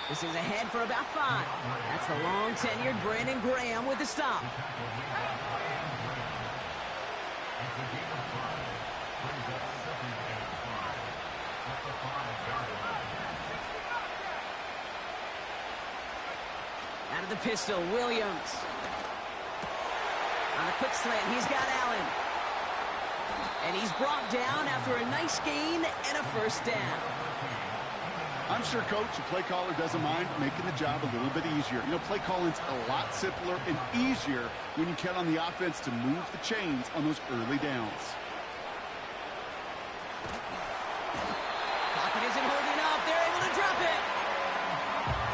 This is ahead for about 5. That's the long-tenured Brandon Graham with the stop. Out of the pistol, Williams. On a quick slant, he's got Allen. And he's brought down after a nice gain and a first down. I'm sure, Coach, the play caller doesn't mind making the job a little bit easier. You know, play calling's a lot simpler and easier when you count on the offense to move the chains on those early downs. Pocket isn't holding up. They're able to drop it.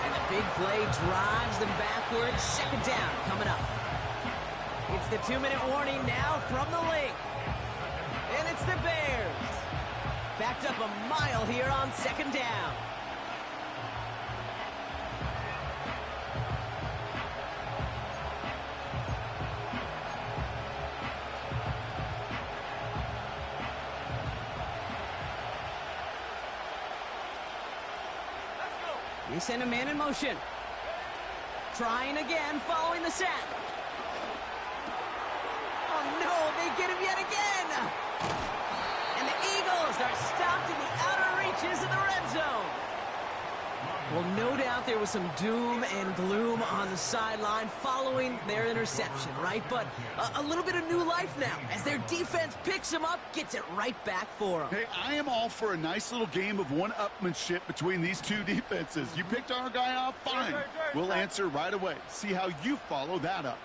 And the big play drives them backwards. Second down coming up. It's the 2-minute warning now from the lake. And it's the Bears. Backed up a mile here on second down. They send a man in motion. Trying again, following the set. Oh no, they get him yet again. And the Eagles are stopped in the outer reaches of the red zone. Well, no doubt there was some doom and gloom on the sideline following their interception, right? But a little bit of new life now as their defense picks them up, gets it right back for them. Hey, I am all for a nice little game of one-upmanship between these two defenses. You picked our guy off, fine. We'll answer right away. See how you follow that up.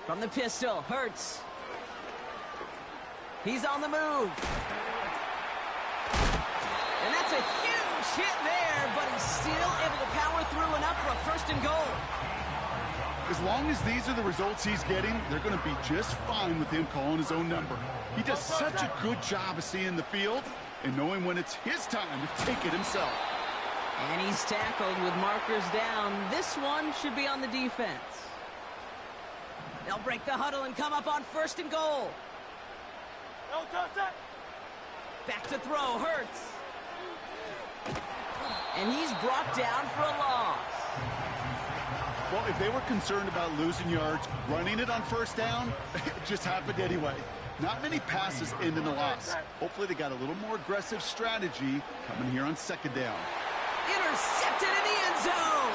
From the pistol, Hurts. He's on the move. And that's a huge hit there, but he's still able to power through enough for a first and goal. As long as these are the results he's getting, they're going to be just fine with him calling his own number. He does such a good job of seeing the field and knowing when it's his time to take it himself. And he's tackled with markers down. This one should be on the defense. They'll break the huddle and come up on first and goal. Back to throw, Hurts. And he's brought down for a loss. Well, if they were concerned about losing yards, running it on first down, it just happened anyway. Not many passes end in a loss. Hopefully they got a little more aggressive strategy coming here on second down. Intercepted in the end zone.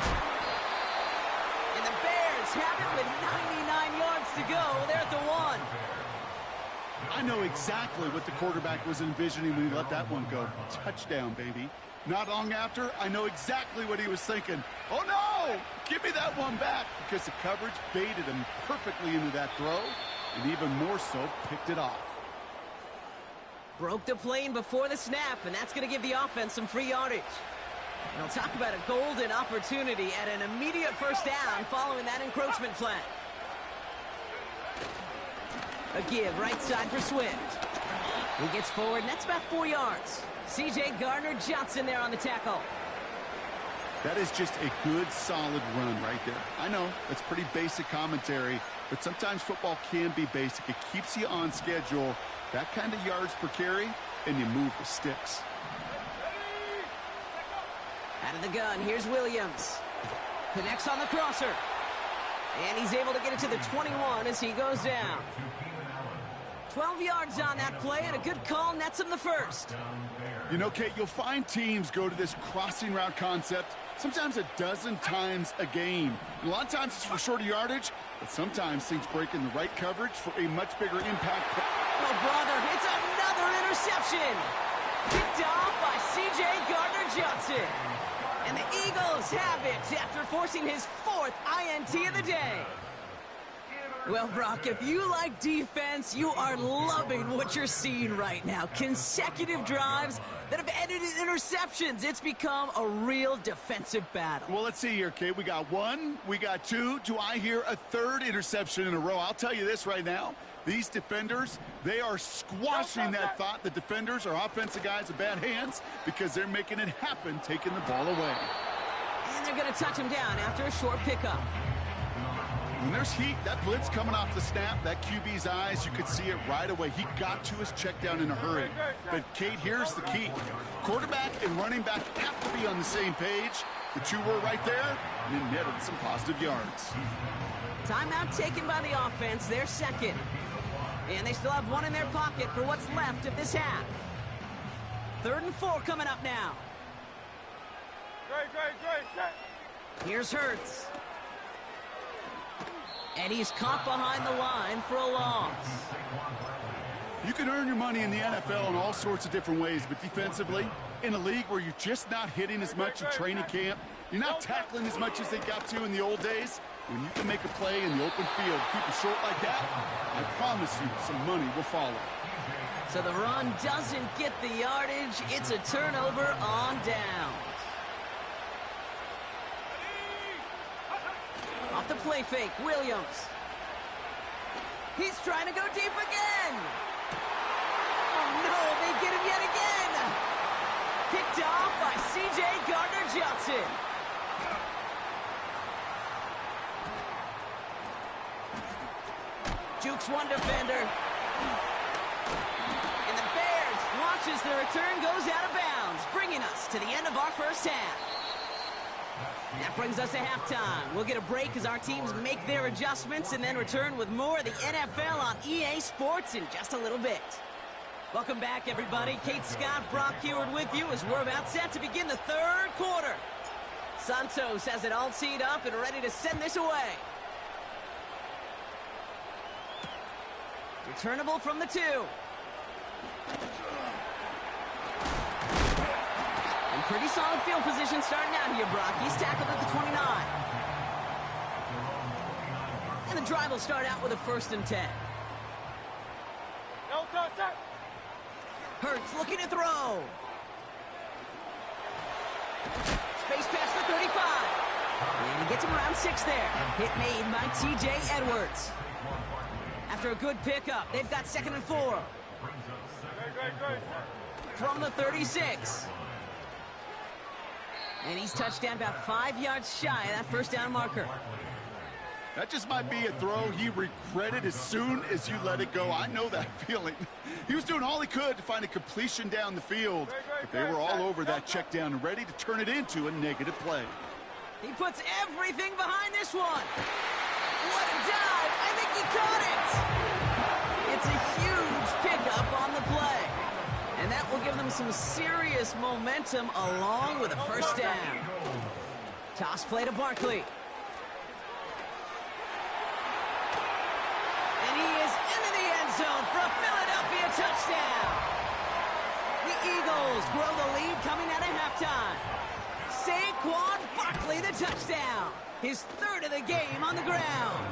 And the Bears have it with 99 yards to go. They're at the 1. I know exactly what the quarterback was envisioning when he let that one go. Touchdown, baby. Not long after, I know exactly what he was thinking. Oh, no! Give me that one back, because the coverage baited him perfectly into that throw, and even more so, picked it off. Broke the plane before the snap, and that's going to give the offense some free yardage. And I'll talk about a golden opportunity at an immediate first down following that encroachment flag. A give right side for Swift. He gets forward, and that's about 4 yards. C.J. Gardner-Johnson there on the tackle. That is just a good, solid run right there. I know, that's pretty basic commentary, but sometimes football can be basic. It keeps you on schedule, that kind of yards per carry, and you move the sticks. Out of the gun, here's Williams. Connects on the crosser. And he's able to get it to the 21 as he goes down. 12 yards on that play, and a good call nets him the first. You know, Kate, you'll find teams go to this crossing route concept sometimes a dozen times a game. And a lot of times it's for shorter yardage, but sometimes things break in the right coverage for a much bigger impact. Oh, brother, it's another interception. Picked off by C.J. Gardner-Johnson. And the Eagles have it after forcing his 4th INT of the day. Well, Brock, if you like defense, you are loving what you're seeing right now. Consecutive drives that have ended in interceptions. It's become a real defensive battle. Well, let's see here, Kate. We got 1, we got 2. Do I hear a 3rd interception in a row? I'll tell you this right now. These defenders, they are squashing that thought. The defenders are offensive guys with bad hands because they're making it happen, taking the ball away. And they're going to touch him down after a short pickup. When there's heat, that blitz coming off the snap, that QB's eyes, you could see it right away. He got to his check down in a hurry. But, Kate, here's the key. Quarterback and running back have to be on the same page. The two were right there, and it netted some positive yards. Timeout taken by the offense, their second. And they still have one in their pocket for what's left of this half. 3rd and 4 coming up now. Here's Hurts. And he's caught behind the line for a loss. You can earn your money in the NFL in all sorts of different ways, but defensively, in a league where you're just not hitting as much in training camp, you're not tackling as much as they got to in the old days, when you can make a play in the open field, keep it short like that, I promise you some money will follow. So the run doesn't get the yardage. It's a turnover on downs. Off the play fake, Williams. He's trying to go deep again. Oh, no, they get him yet again. Picked off by C.J. Gardner-Johnson. Jukes one defender. And the Bears watch as the return goes out of bounds, bringing us to the end of our first half. That brings us to halftime. We'll get a break as our teams make their adjustments and then return with more of the NFL on EA Sports in just a little bit. Welcome back, everybody. Kate Scott, Brock Heward with you as we're about set to begin the 3rd quarter. Santos has it all teed up and ready to send this away. Returnable from the 2. And pretty solid field position starting out here, Brock. He's tackled at the 29. And the drive will start out with a 1st and 10. Hurts looking to throw. Space pass for 35. And he gets him around 6 there. Hit made by T.J. Edwards. After a good pickup, they've got 2nd and 4. From the 36. And he's touched down about 5 yards shy of that 1st down marker. That just might be a throw he regretted as soon as you let it go. I know that feeling. He was doing all he could to find a completion down the field, but they were all over that check down and ready to turn it into a negative play. He puts everything behind this one. What a dive! I think he caught it! It's a huge pickup on the play. And that will give them some serious momentum along with a 1st down. Toss play to Barkley. And he is into the end zone for a Philadelphia touchdown. The Eagles grow the lead coming out of halftime. Saquon Barkley the touchdown. His 3rd of the game on the ground.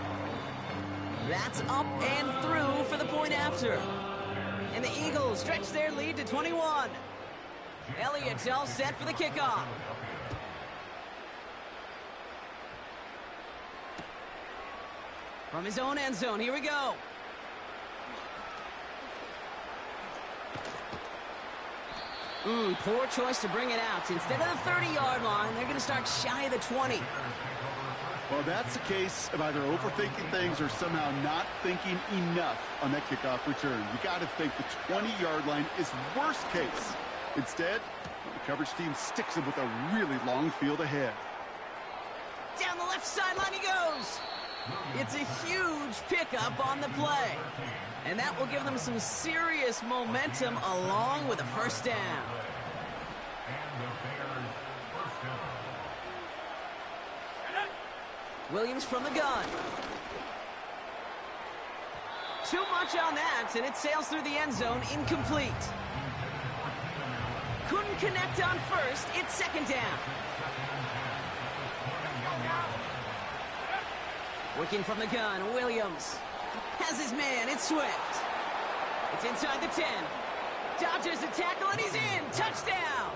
That's up and through for the point after. And the Eagles stretch their lead to 21. Elliott's all set for the kickoff. From his own end zone, here we go. Poor choice to bring it out. Instead of the 30-yard line, they're going to start shy of the 20. Well, that's a case of either overthinking things or somehow not thinking enough on that kickoff return. You got to think the 20-yard line is worst case. Instead, the coverage team sticks him with a really long field ahead. Down the left sideline he goes. It's a huge pickup on the play. And that will give them some serious momentum along with a 1st down. Williams from the gun. Too much on that, and it sails through the end zone, incomplete. Couldn't connect on 1st, it's 2nd down. Working from the gun, Williams has his man, it's Swift. It's inside the 10. Dodges the tackle, and he's in. Touchdown!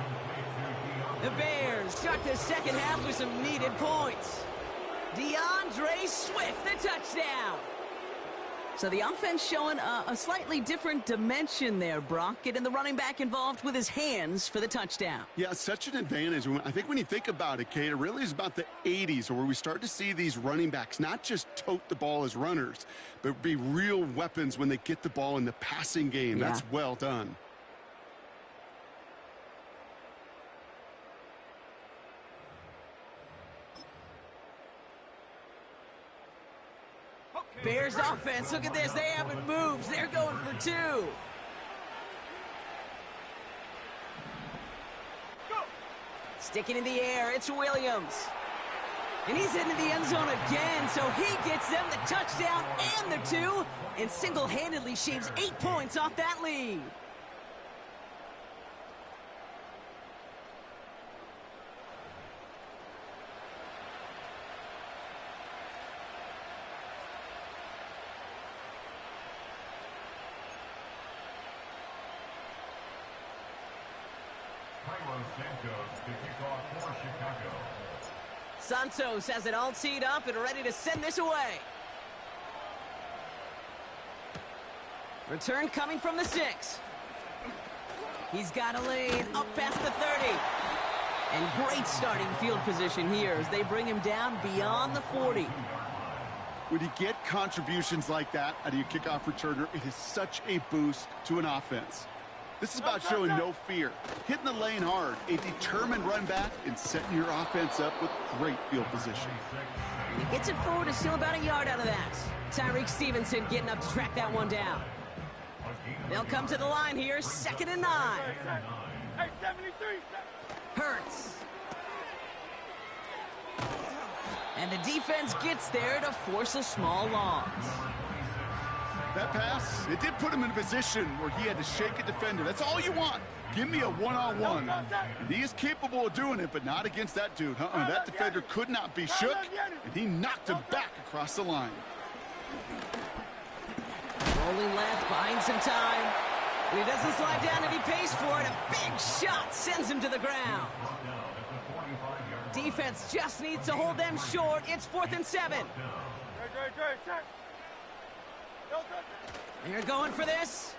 The Bears start the 2nd half with some needed points. DeAndre Swift, the touchdown. So the offense showing a slightly different dimension there, Brock, getting the running back involved with his hands for the touchdown. Yeah, such an advantage. I think when you think about it, Kate, it really is about the 80s where we start to see these running backs not just tote the ball as runners, but be real weapons when they get the ball in the passing game. Yeah. That's well done. Bears offense, look at this. They haven't moved. They're going for 2. Sticking in the air, it's Williams. And he's into the end zone again, so he gets them the touchdown and the 2, and single-handedly shaves 8 points off that lead. Santos has it all teed up and ready to send this away. Return coming from the 6. He's got a lane up past the 30. And great starting field position here as they bring him down beyond the 40. When you get contributions like that out of your kickoff returner, it is such a boost to an offense. This is about showing no fear, hitting the lane hard, a determined run back, and setting your offense up with great field position. And he gets it forward, is still about a yard out of that. Tyreek Stevenson getting up to track that one down. They'll come to the line here, 2nd and 9. Hurts. And the defense gets there to force a small loss. That pass, it did put him in a position where he had to shake a defender. That's all you want. Give me a one-on-one. And he is capable of doing it, but not against that dude. That defender could not be shook, and he knocked him back across the line. Rolling left, buying some time. And he doesn't slide down, and he pays for it. A big shot sends him to the ground. Defense just needs to hold them short. It's 4th and 7. They're going for this.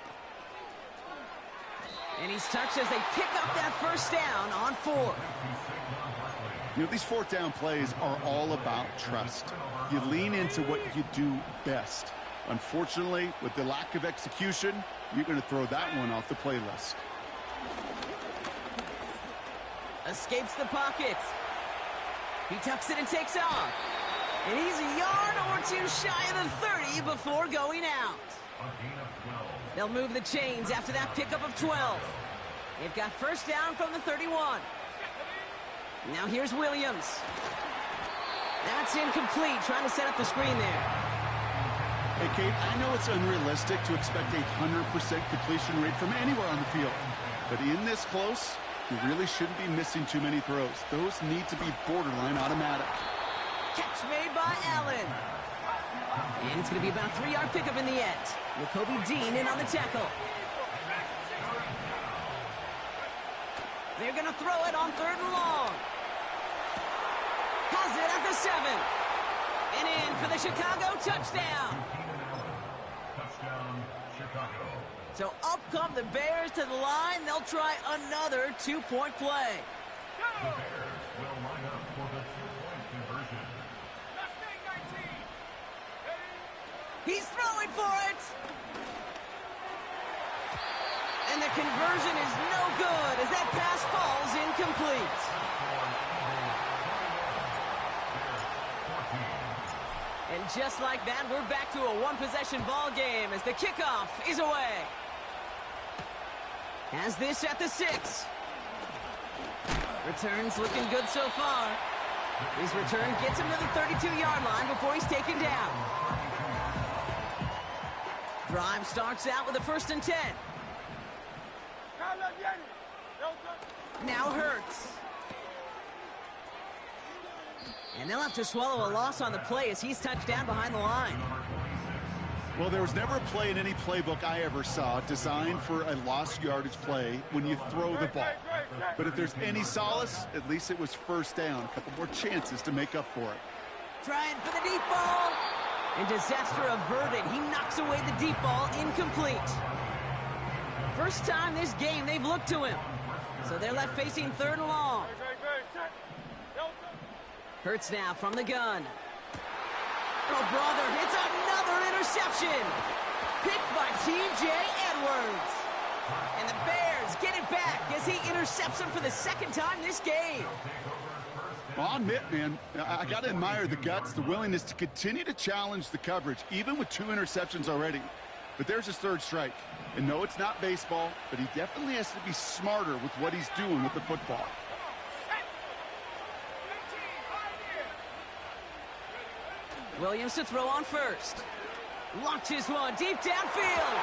And he's touched as they pick up that first down on 4. You know, these 4th down plays are all about trust. You lean into what you do best. Unfortunately, with the lack of execution, you're going to throw that one off the playlist. Escapes the pocket. He tucks it and takes off. And he's a yard or 2 shy of the 30 before going out. They'll move the chains after that pickup of 12. They've got first down from the 31. Now here's Williams. That's incomplete, trying to set up the screen there. Hey, Kate, I know it's unrealistic to expect a 100% completion rate from anywhere on the field. But in this close, you really shouldn't be missing too many throws. Those need to be borderline automatic. Catch made by Allen. And it's going to be about a 3-yard pickup in the end. With Kobe Dean in on the tackle. They're going to throw it on 3rd and long. Has it at the 7. And in for the Chicago touchdown. Touchdown, Chicago. So up come the Bears to the line. They'll try another 2-point play. The Bears will line up for the 2-point conversion. He's throwing for it. And the conversion is no good as that pass falls incomplete. And just like that, we're back to a 1-possession ball game as the kickoff is away. Has this at the 6. Returns looking good so far. His return gets him to the 32-yard line before he's taken down. Drive starts out with a 1st and 10. Now Hurts. And they'll have to swallow a loss on the play as he's touched down behind the line. Well, there was never a play in any playbook I ever saw designed for a lost yardage play when you throw the ball. But if there's any solace, at least it was first down. A couple more chances to make up for it. Trying for the deep ball. And disaster averted. He knocks away the deep ball, incomplete. First time this game they've looked to him. So they're left facing third and long. Hurts now from the gun. Oh, brother, it's another interception. Picked by T.J. Edwards. And the Bears get it back as he intercepts him for the second time this game. Well, I'll admit, man, I got to admire the guts, the willingness to continue to challenge the coverage, even with 2 interceptions already. But there's his third strike. And no, it's not baseball, but he definitely has to be smarter with what he's doing with the football. Williams to throw on first. Launches one deep downfield.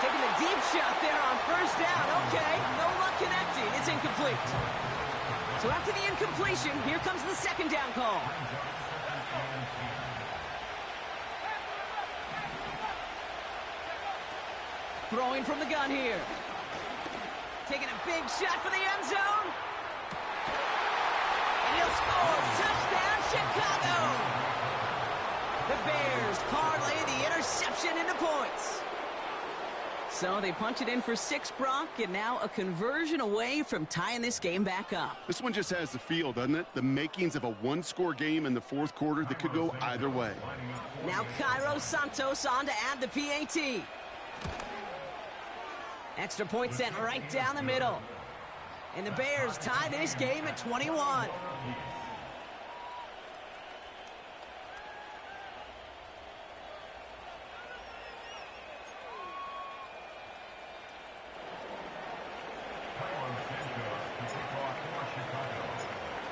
Taking the deep shot there on first down. Okay, no luck connecting. It's incomplete. So after the incompletion, here comes the second down call. Throwing from the gun here. Taking a big shot for the end zone. And he'll score. Touchdown, Chicago. The Bears parlay the interception into points. So they punch it in for 6, Brock, and now a conversion away from tying this game back up. This one just has the feel, doesn't it? The makings of a one-score game in the fourth quarter that could go either way. Now Cairo Santos on to add the PAT. Extra point sent right down the middle. And the Bears tie this game at 21.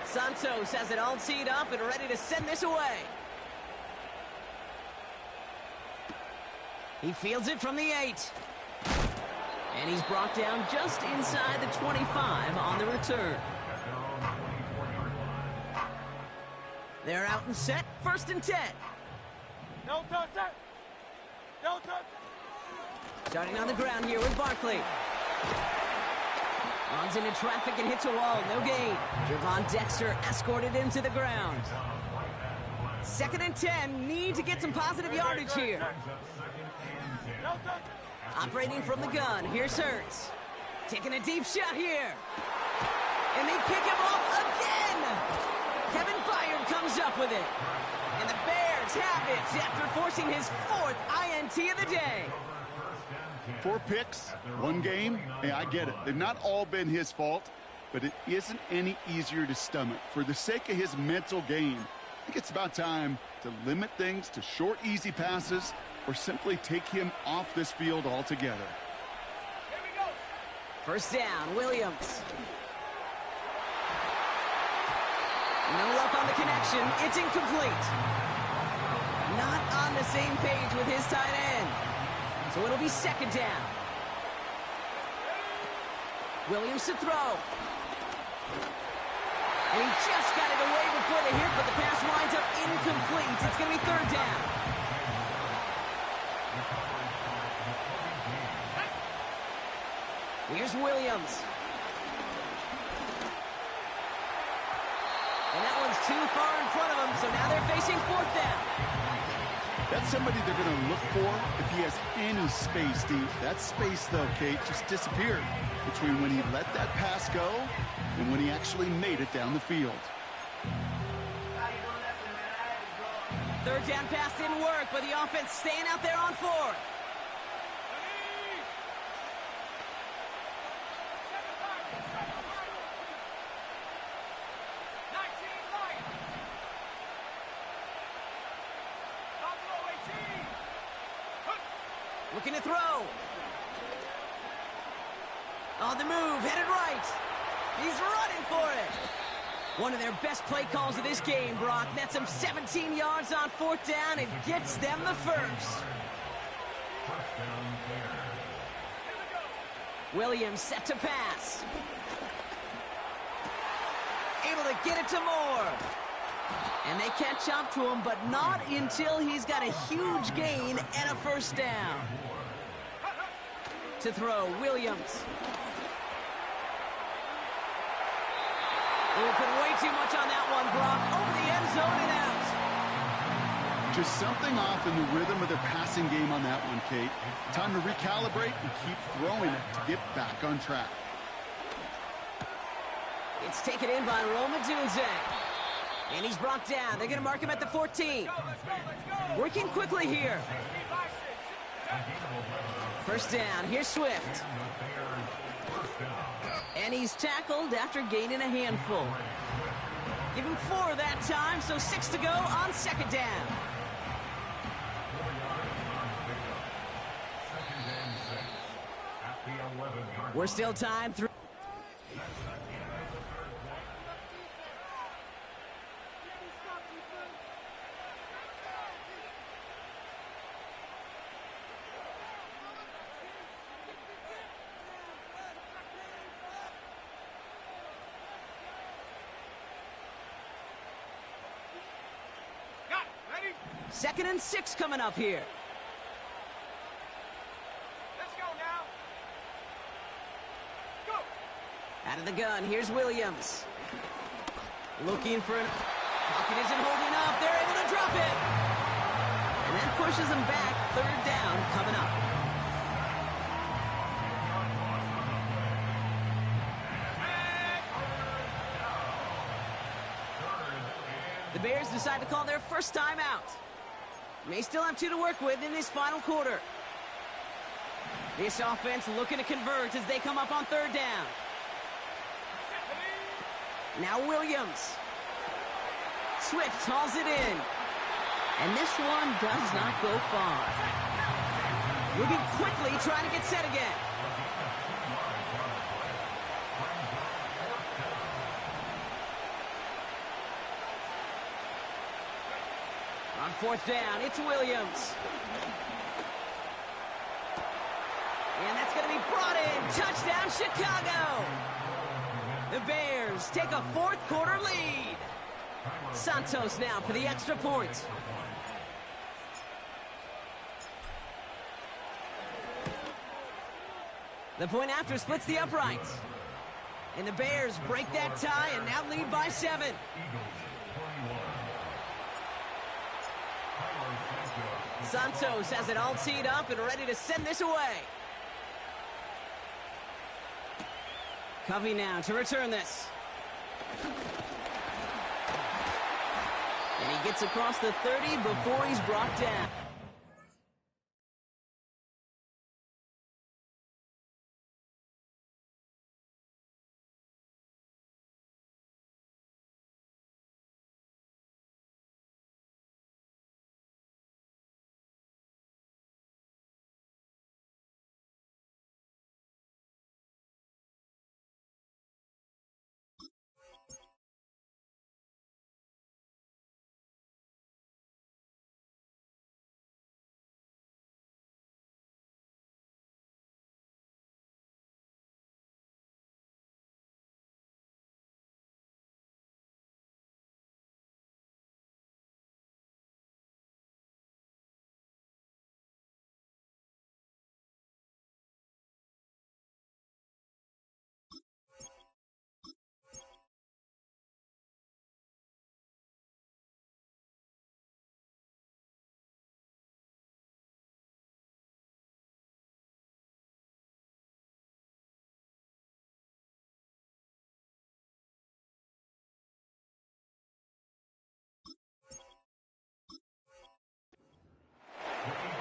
Santos has it all teed up and ready to send this away. He fields it from the 8. And he's brought down just inside the 25 on the return. They're out and set, 1st and 10. No touch that. No touch. Starting on the ground here with Barkley. Runs into traffic and hits a wall, no gain. Javon Dexter escorted him to the ground. 2nd and 10, need to get some positive yardage here. No touch. Operating from the gun, here's Hurts. Taking a deep shot here. And they pick him off again. Kevin Byard comes up with it. And the Bears have it after forcing his 4th INT of the day. 4 picks, 1 game. Hey, I get it. They've not all been his fault, but it isn't any easier to stomach. For the sake of his mental game, I think it's about time to limit things to short, easy passes or simply take him off this field altogether. Here we go. First down, Williams. No luck on the connection. It's incomplete. Not on the same page with his tight end. So it'll be 2nd down. Williams to throw. And he just got it away before the hit, but the pass winds up incomplete. It's going to be 3rd down. Here's Williams. And that one's too far in front of him, so now they're facing 4th down. That's somebody they're going to look for if he has any space deep. That space, though, Kate, just disappeared between when he let that pass go and when he actually made it down the field. 3rd down pass didn't work, but the offense staying out there on 4th. Looking to throw. On the move, headed right. He's running for it. One of their best play calls of this game, Brock. That's him 17 yards on 4th down and gets them the first. Williams set to pass. Able to get it to Moore. And they catch up to him, but not until he's got a huge gain and a 1st down. To throw, Williams. Oh, put way too much on that one, Brock. Over the end zone and out. Just something off in the rhythm of their passing game on that one, Kate. Time to recalibrate and keep throwing it to get back on track. It's taken in by Roma Dunze. And he's brought down. They're going to mark him at the 14. Working quickly here. First down. Here's Swift. And he's tackled after gaining a handful. Give him 4 that time, so 6 to go on second down. We're still timed through. Second and 6 coming up here. Let's go now. Go. Out of the gun, here's Williams. Looking for an... Pocket isn't holding up. They're able to drop it. And that pushes them back. Third down coming up. The Bears decide to call their first time out. May still have 2 to work with in this final quarter. This offense looking to convert as they come up on third down. Now Williams. Swift hauls it in. And this one does not go far. Moving quickly, trying to get set again. On fourth down, it's Williams. And that's going to be brought in. Touchdown, Chicago. The Bears take a fourth quarter lead. Santos now for the extra point. The point after splits the uprights. And the Bears break that tie and now lead by 7. Santos has it all teed up and ready to send this away. Covey now to return this. And he gets across the 30 before he's brought down.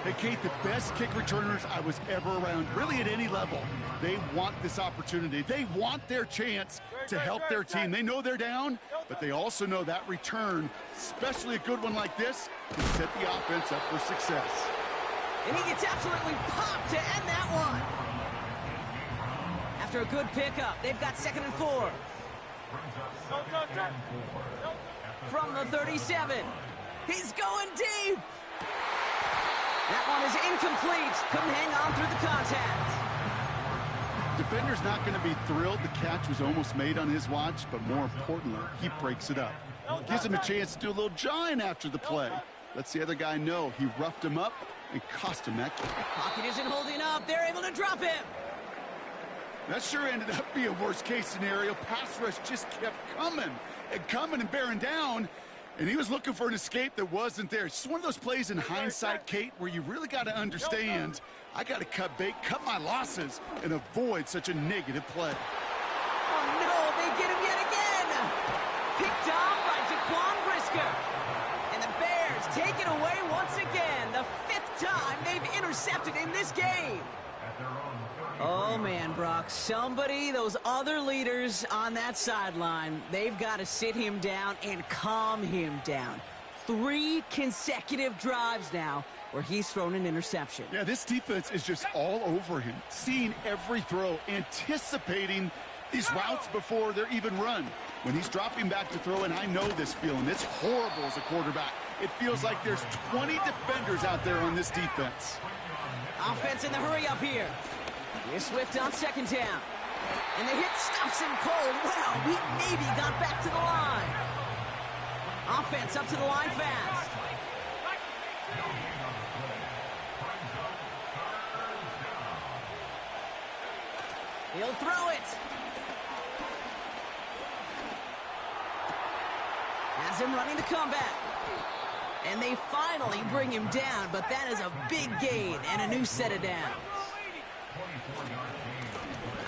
Hey, Kate, the best kick returners I was ever around, really at any level, they want this opportunity. They want their chance to help their team. They know they're down, but they also know that return, especially a good one like this, can set the offense up for success. And he gets absolutely popped to end that one. After a good pickup, they've got 2nd and 4. From the 37. He's going deep. That one is incomplete. Couldn't hang on through the contact. Defender's not going to be thrilled the catch was almost made on his watch, but more importantly, he breaks it up. Gives him a chance to do a little jawing after the play. Lets the other guy know he roughed him up and cost him that kick. Pocket isn't holding up. They're able to drop him. That sure ended up being a worst-case scenario. Pass rush just kept coming and bearing down. And he was looking for an escape that wasn't there. It's just one of those plays in hindsight, Kate, where you really got to understand, I got to cut bait, cut my losses, and avoid such a negative play. Oh, no, they get him yet again. Picked off by Jaquan Brisker. And the Bears take it away once again. The 5th time they've intercepted in this game. Oh, man, Brock, somebody, those other leaders on that sideline, they've got to sit him down and calm him down. 3 consecutive drives now where he's thrown an interception. Yeah, this defense is just all over him, seeing every throw, anticipating these routes before they're even run. When he's dropping back to throw, and I know this feeling, it's horrible as a quarterback. It feels like there's 20 defenders out there on this defense. Offense in the hurry up here. Here's Swift on 2nd down. And the hit stops him cold. Wow, he maybe got back to the line. Offense up to the line fast. He'll throw it. Has him running the comeback. And they finally bring him down, but that is a big gain and a new set of downs.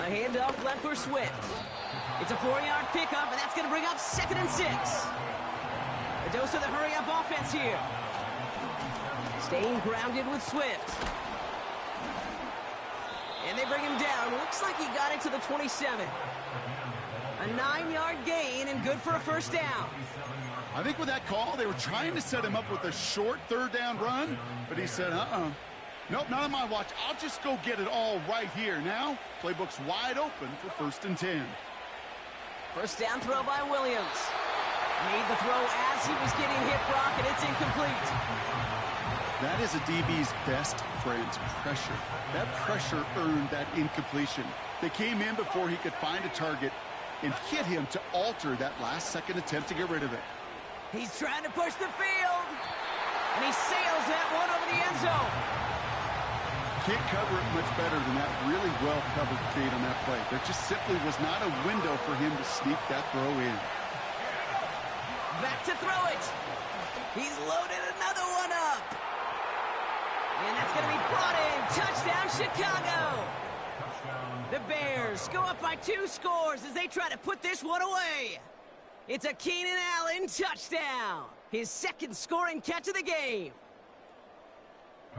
A handoff left for Swift. It's a 4-yard pickup, and that's going to bring up 2nd and 6. A dose of the hurry-up offense here. Staying grounded with Swift. And they bring him down. Looks like he got it to the 27. A 9-yard gain and good for a 1st down. I think with that call, they were trying to set him up with a short 3rd down run, but he said, nope, not on my watch. I'll just go get it all right here. Now, playbook's wide open for 1st and 10. 1st down throw by Williams. Made the throw as he was getting hit, Brock, and it's incomplete. That is a DB's best friend, pressure. That pressure earned that incompletion. They came in before he could find a target and hit him to alter that last-second attempt to get rid of it. He's trying to push the field, and he sails that one over the end zone. Can't cover it much better than that really well-covered Kate on that play. There just simply was not a window for him to sneak that throw in. Back to throw it. He's loaded another one up. And that's going to be brought in. Touchdown, Chicago. The Bears go up by 2 scores as they try to put this one away. It's a Keenan Allen touchdown. His 2nd scoring catch of the game.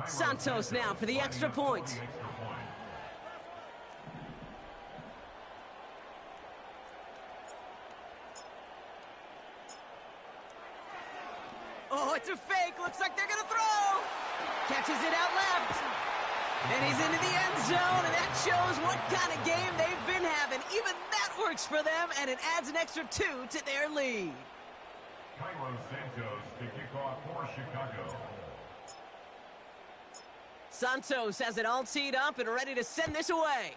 Santos now for the extra point. Oh, it's a fake. Looks like they're going to throw. Catches it out left. And he's into the end zone, and that shows what kind of game they've been having. Even that works for them, and it adds an extra 2 to their lead. Cairo Santos to kick off for Chicago. Santos has it all teed up and ready to send this away.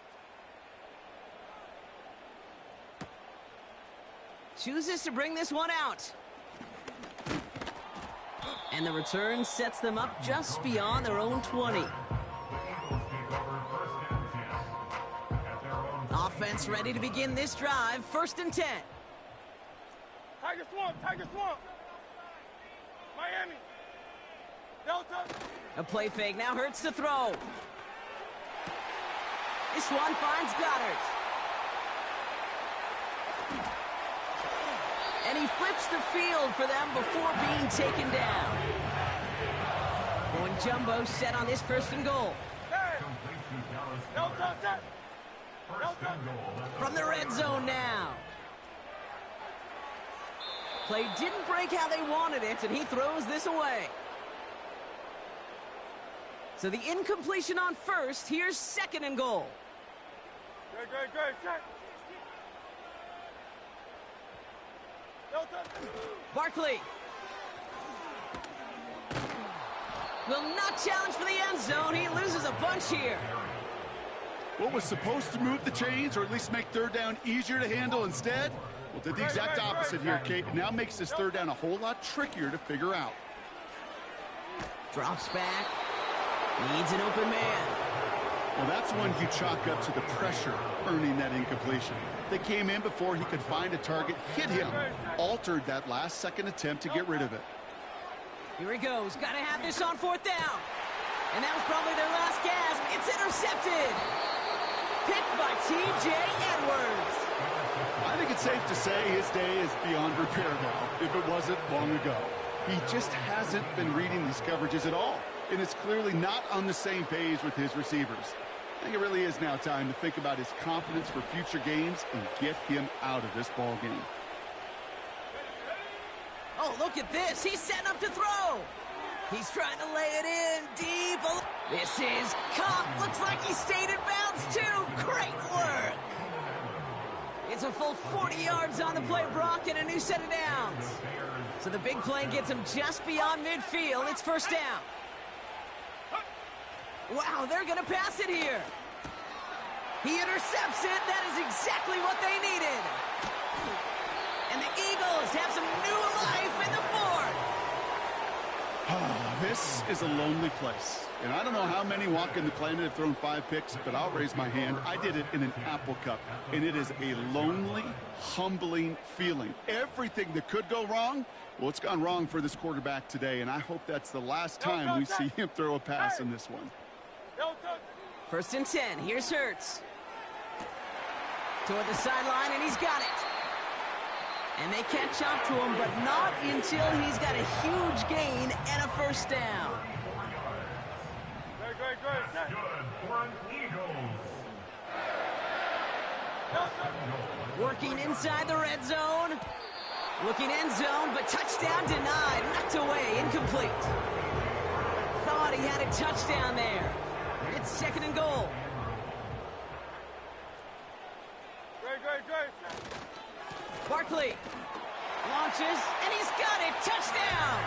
Chooses to bring this one out. And the return sets them up just beyond their own 20. Offense ready to begin this drive. 1st and 10. Tiger Swamp, Tiger Swamp. Miami. Delta. A play fake now hurts to throw. This one finds Goddard. And he flips the field for them before being taken down. Going jumbo set on this 1st and goal. Delta, set. From the red zone now. Play didn't break how they wanted it, and he throws this away. So the incompletion on 1st. Here's 2nd and goal. Good, set. Delta. Barkley. Will not challenge for the end zone. He loses a bunch here. What was supposed to move the chains, or at least make 3rd down easier to handle instead? Well, did the exact opposite here, Kate. It now makes this 3rd down a whole lot trickier to figure out. Drops back. Needs an open man. Well, that's one you chalk up to the pressure earning that incompletion. They came in before he could find a target, hit him, altered that last-second attempt to get rid of it. Here he goes. Got to have this on 4th down. And that was probably their last gasp. It's intercepted. Picked by T.J. Edwards. I think it's safe to say his day is beyond repair now, if it wasn't long ago. He just hasn't been reading these coverages at all, and it's clearly not on the same page with his receivers. I think it really is now time to think about his confidence for future games and get him out of this ball game. Oh, look at this. He's setting up to throw. He's trying to lay it in deep. This is Cup. Looks like he stayed in bounds, too. Great work. It's a full 40 yards on the play, Brock, and a new set of downs. So the big play gets him just beyond midfield. It's 1st down. Wow, they're going to pass it here. He intercepts it. That is exactly what they needed. And the Eagles have some new life in the 4th. This is a lonely place. And I don't know how many walking the planet have thrown 5 picks, but I'll raise my hand. I did it in an Apple Cup. And it is a lonely, humbling feeling. Everything that could go wrong, well, it's gone wrong for this quarterback today. And I hope that's the last time we see him throw a pass in this one. 1st and 10. Here's Hurts. Toward the sideline, and he's got it. And they catch up to him, but not until he's got a huge gain and a 1st down. That's good for an Eagles. Working inside the red zone. Looking end zone, but touchdown denied. Knocked away, incomplete. Thought he had a touchdown there. It's 2nd and goal. Barkley launches, and he's got it. Touchdown!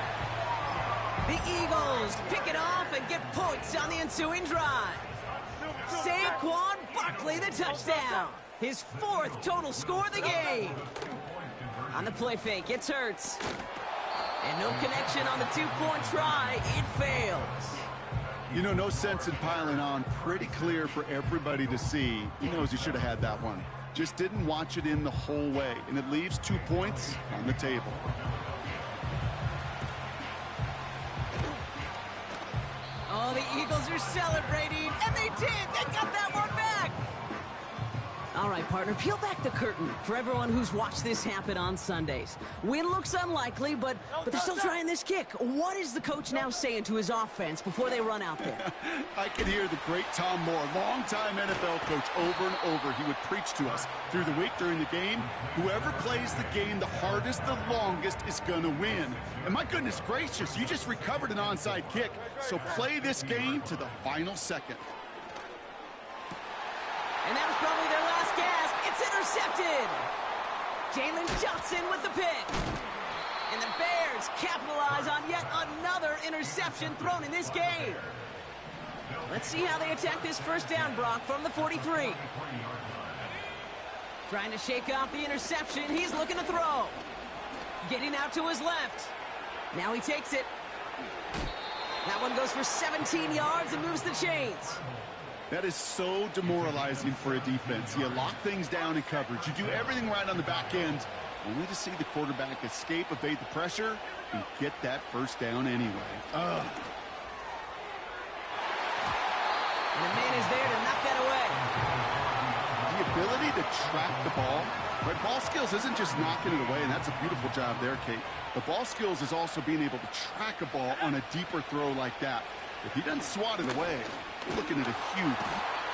The Eagles pick it off and get points on the ensuing drive. Saquon Barkley, the touchdown. His 4th total score of the game. On the play fake, it's Hurts. And no connection on the 2-point try. It fails. You know, no sense in piling on. Pretty clear for everybody to see. He knows he should have had that one. Just didn't watch it in the whole way. And it leaves 2 points on the table. Oh, the Eagles are celebrating. And they did. They got that one back. All right, partner, peel back the curtain for everyone who's watched this happen on Sundays. Win looks unlikely, but they're still trying this kick. What is the coach now saying to his offense before they run out there? I can hear the great Tom Moore, longtime NFL coach, over and over. He would preach to us through the week during the game. Whoever plays the game the hardest, the longest is going to win. And my goodness gracious, you just recovered an onside kick. So play this game to the final second. And that was probably their last gasp. It's intercepted. Jalen Johnson with the pick. And the Bears capitalize on yet another interception thrown in this game. Let's see how they attack this 1st down, Brock, from the 43. Trying to shake off the interception. He's looking to throw. Getting out to his left. Now he takes it. That one goes for 17 yards and moves the chains. That is so demoralizing for a defense. You lock things down in coverage. You do everything right on the back end, only to see the quarterback escape, evade the pressure, and get that 1st down anyway. And a man is there to knock that away. The ability to track the ball. Right, ball skills isn't just knocking it away, and that's a beautiful job there, Kate. The ball skills is also being able to track a ball on a deeper throw like that. If he doesn't swat it away, we're looking at a huge.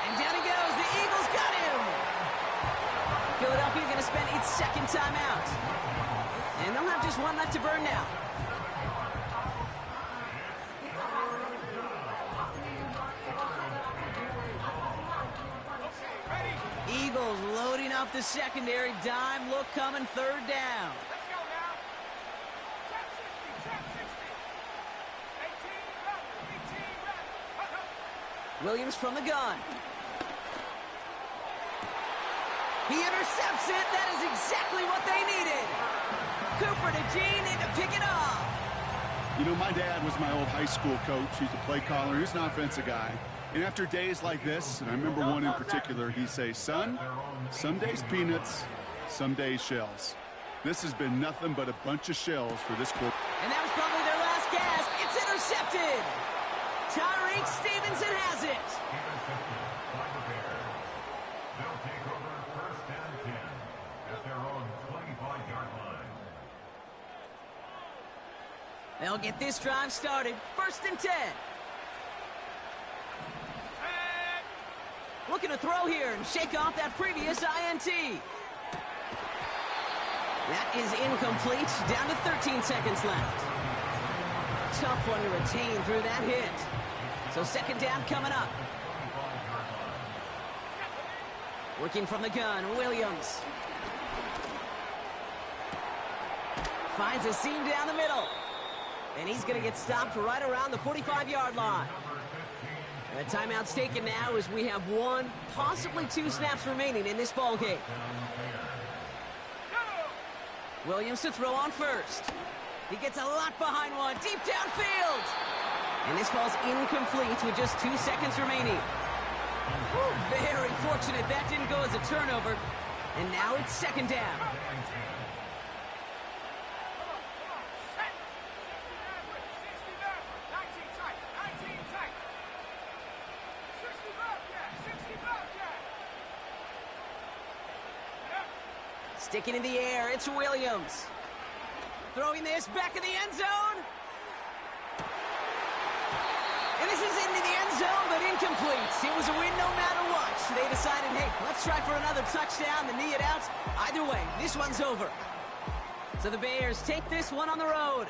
And down he goes. The Eagles got him. Philadelphia going to spend its 2nd timeout. And they'll have just one left to burn now. Eagles loading up the secondary. Dime look coming, 3rd down. Williams from the gun. He intercepts it. That is exactly what they needed. Cooper to Gene in to pick it off. You know, my dad was my old high school coach. He's a play caller. He's an offensive guy. And after days like this, and I remember one in particular, he'd say, son, some days peanuts, some days shells. This has been nothing but a bunch of shells for this quarter. And that was probably their last gasp. It's intercepted. Tyreek Stevenson has it. Intercepted by the Bears. They'll take over first and 10 at their own 25-yard line. They'll get this drive started. First and 10. Looking to throw here and shake off that previous INT. That is incomplete. Down to 13 seconds left. Tough one to retain through that hit. So second down coming up. Working from the gun, Williams. Finds a seam down the middle. And he's going to get stopped right around the 45-yard line. And the timeout's taken now as we have 1, possibly 2 snaps remaining in this ball game. Williams to throw on first. He gets a lot behind one, deep downfield. And this ball's incomplete with just 2 seconds remaining. Whew, very fortunate that didn't go as a turnover. And now it's second down. Sticking in the air, it's Williams. Throwing this back in the end zone. And this is into the end zone, but incomplete. It was a win no matter what. They decided, hey, let's try for another touchdown and knee it out. Either way, this one's over. So the Bears take this one on the road.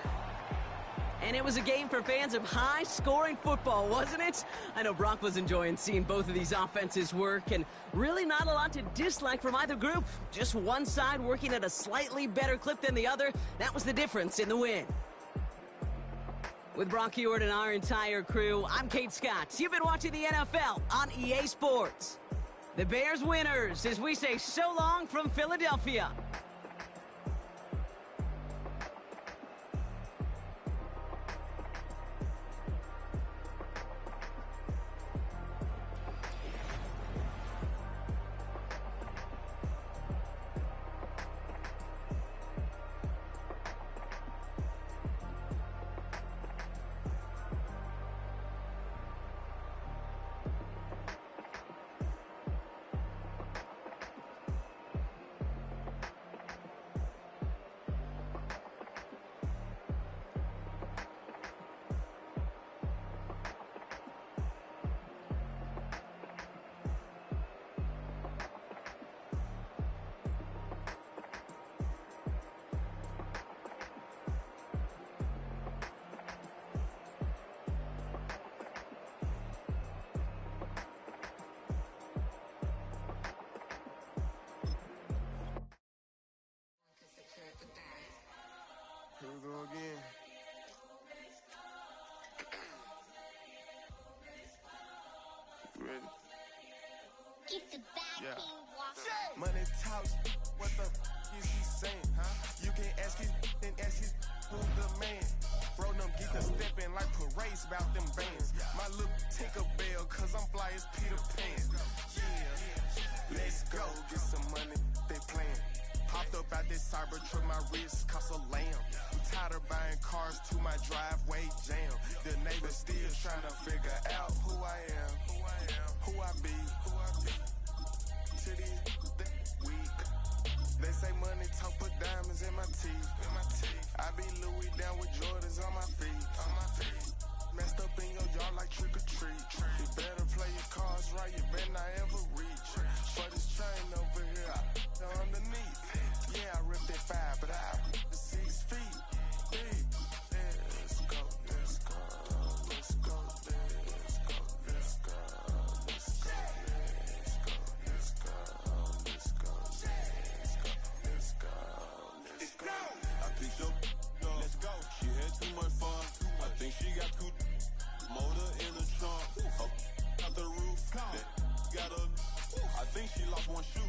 And it was a game for fans of high-scoring football, wasn't it? I know Brock was enjoying seeing both of these offenses work, and really not a lot to dislike from either group. Just one side working at a slightly better clip than the other. That was the difference in the win. With Brock Heward and our entire crew, I'm Kate Scott. You've been watching the NFL on EA Sports. The Bears winners, as we say so long from Philadelphia. Here we go again. You ready? Keep the back walk. Money talks, what the is he saying? Huh? You can ask his and ask his who the man. Bro, them get the stepping like parades about them bands. My little Tinkerbell, cause I'm fly as Peter Pan. Yeah, let's go, get some money, they playing. Hopped up out this cyber truck, my wrist cost a lamb. I'm tired of buying cars to my driveway jam. The neighbors still trying to figure out who I am, who I be. To these weak. They say money talk, put diamonds in my teeth. I be Louis down with Jordans on my feet. Messed up in your yard like trick or treat. You better play your cards right, you better not ever reach. For this train over here, I underneath. Yeah, I ripped that 5, but I 6 feet deep. Let's go, let's go, let's go, let's go, let's go, let's go, let's go, let's go, let's go, let's go. I picked up, let's go. She had too much fun. I think she got too motor in the trunk. Up out the roof. Got a. I think she lost one shoe.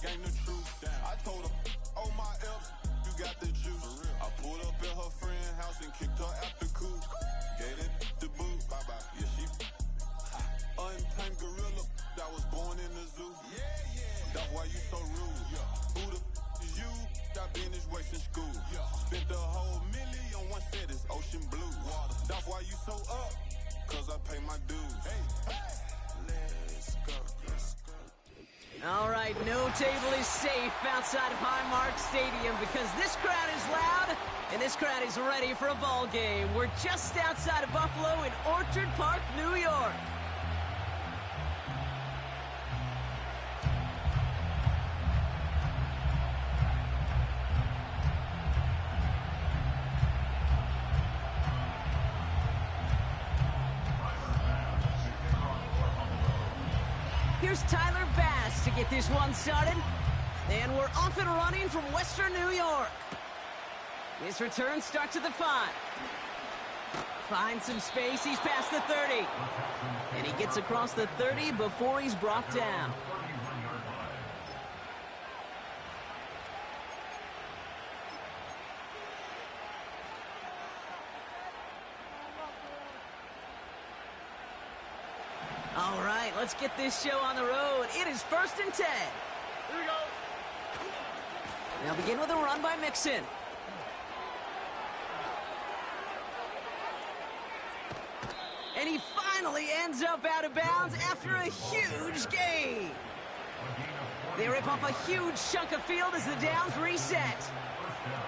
Gang the truth. I told her, oh my F's, you got the juice. I pulled up at her friend's house and kicked her out the coop. Gave it the boot. Bye bye. Yeah, she. why you so rude. Who the is you? Got business wasting school. Spent the whole million on one set, it's ocean blue. That's why you so up, cause I pay my dues. Let's go, let's go. All right, no table is safe outside of Highmark Stadium because this crowd is loud and this crowd is ready for a ball game. We're just outside of Buffalo in Orchard Park, New York. Here's Tyler Bass to get this one started. And we're off and running from Western New York. His return starts at the 5. Finds some space, he's past the 30. And he gets across the 30 before he's brought down. All right, let's get this show on the road. It is 1st and 10. Here we go. They'll begin with a run by Mixon. And he finally ends up out of bounds after a huge gain. They rip off a huge chunk of field as the downs reset.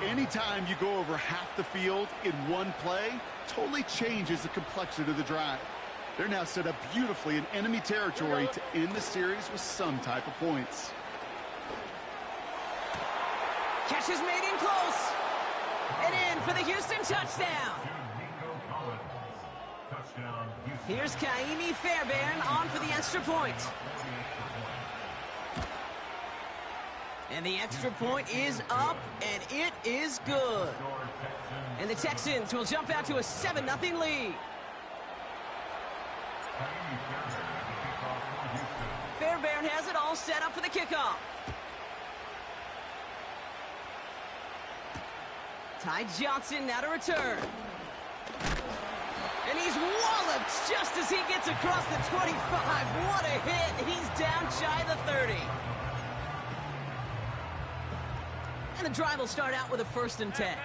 Anytime you go over half the field in one play, totally changes the complexion of the drive. They're now set up beautifully in enemy territory to end the series with some type of points. Catch is made in close. And in for the Houston touchdown. Here's Kaimi Fairbairn on for the extra point. And the extra point is up, and it is good. And the Texans will jump out to a 7-0 lead. Fairbairn has it all set up for the kickoff. Ty Johnson now to return. And he's walloped just as he gets across the 25. What a hit. He's down shy of the 30. And the drive will start out with a 1st and 10.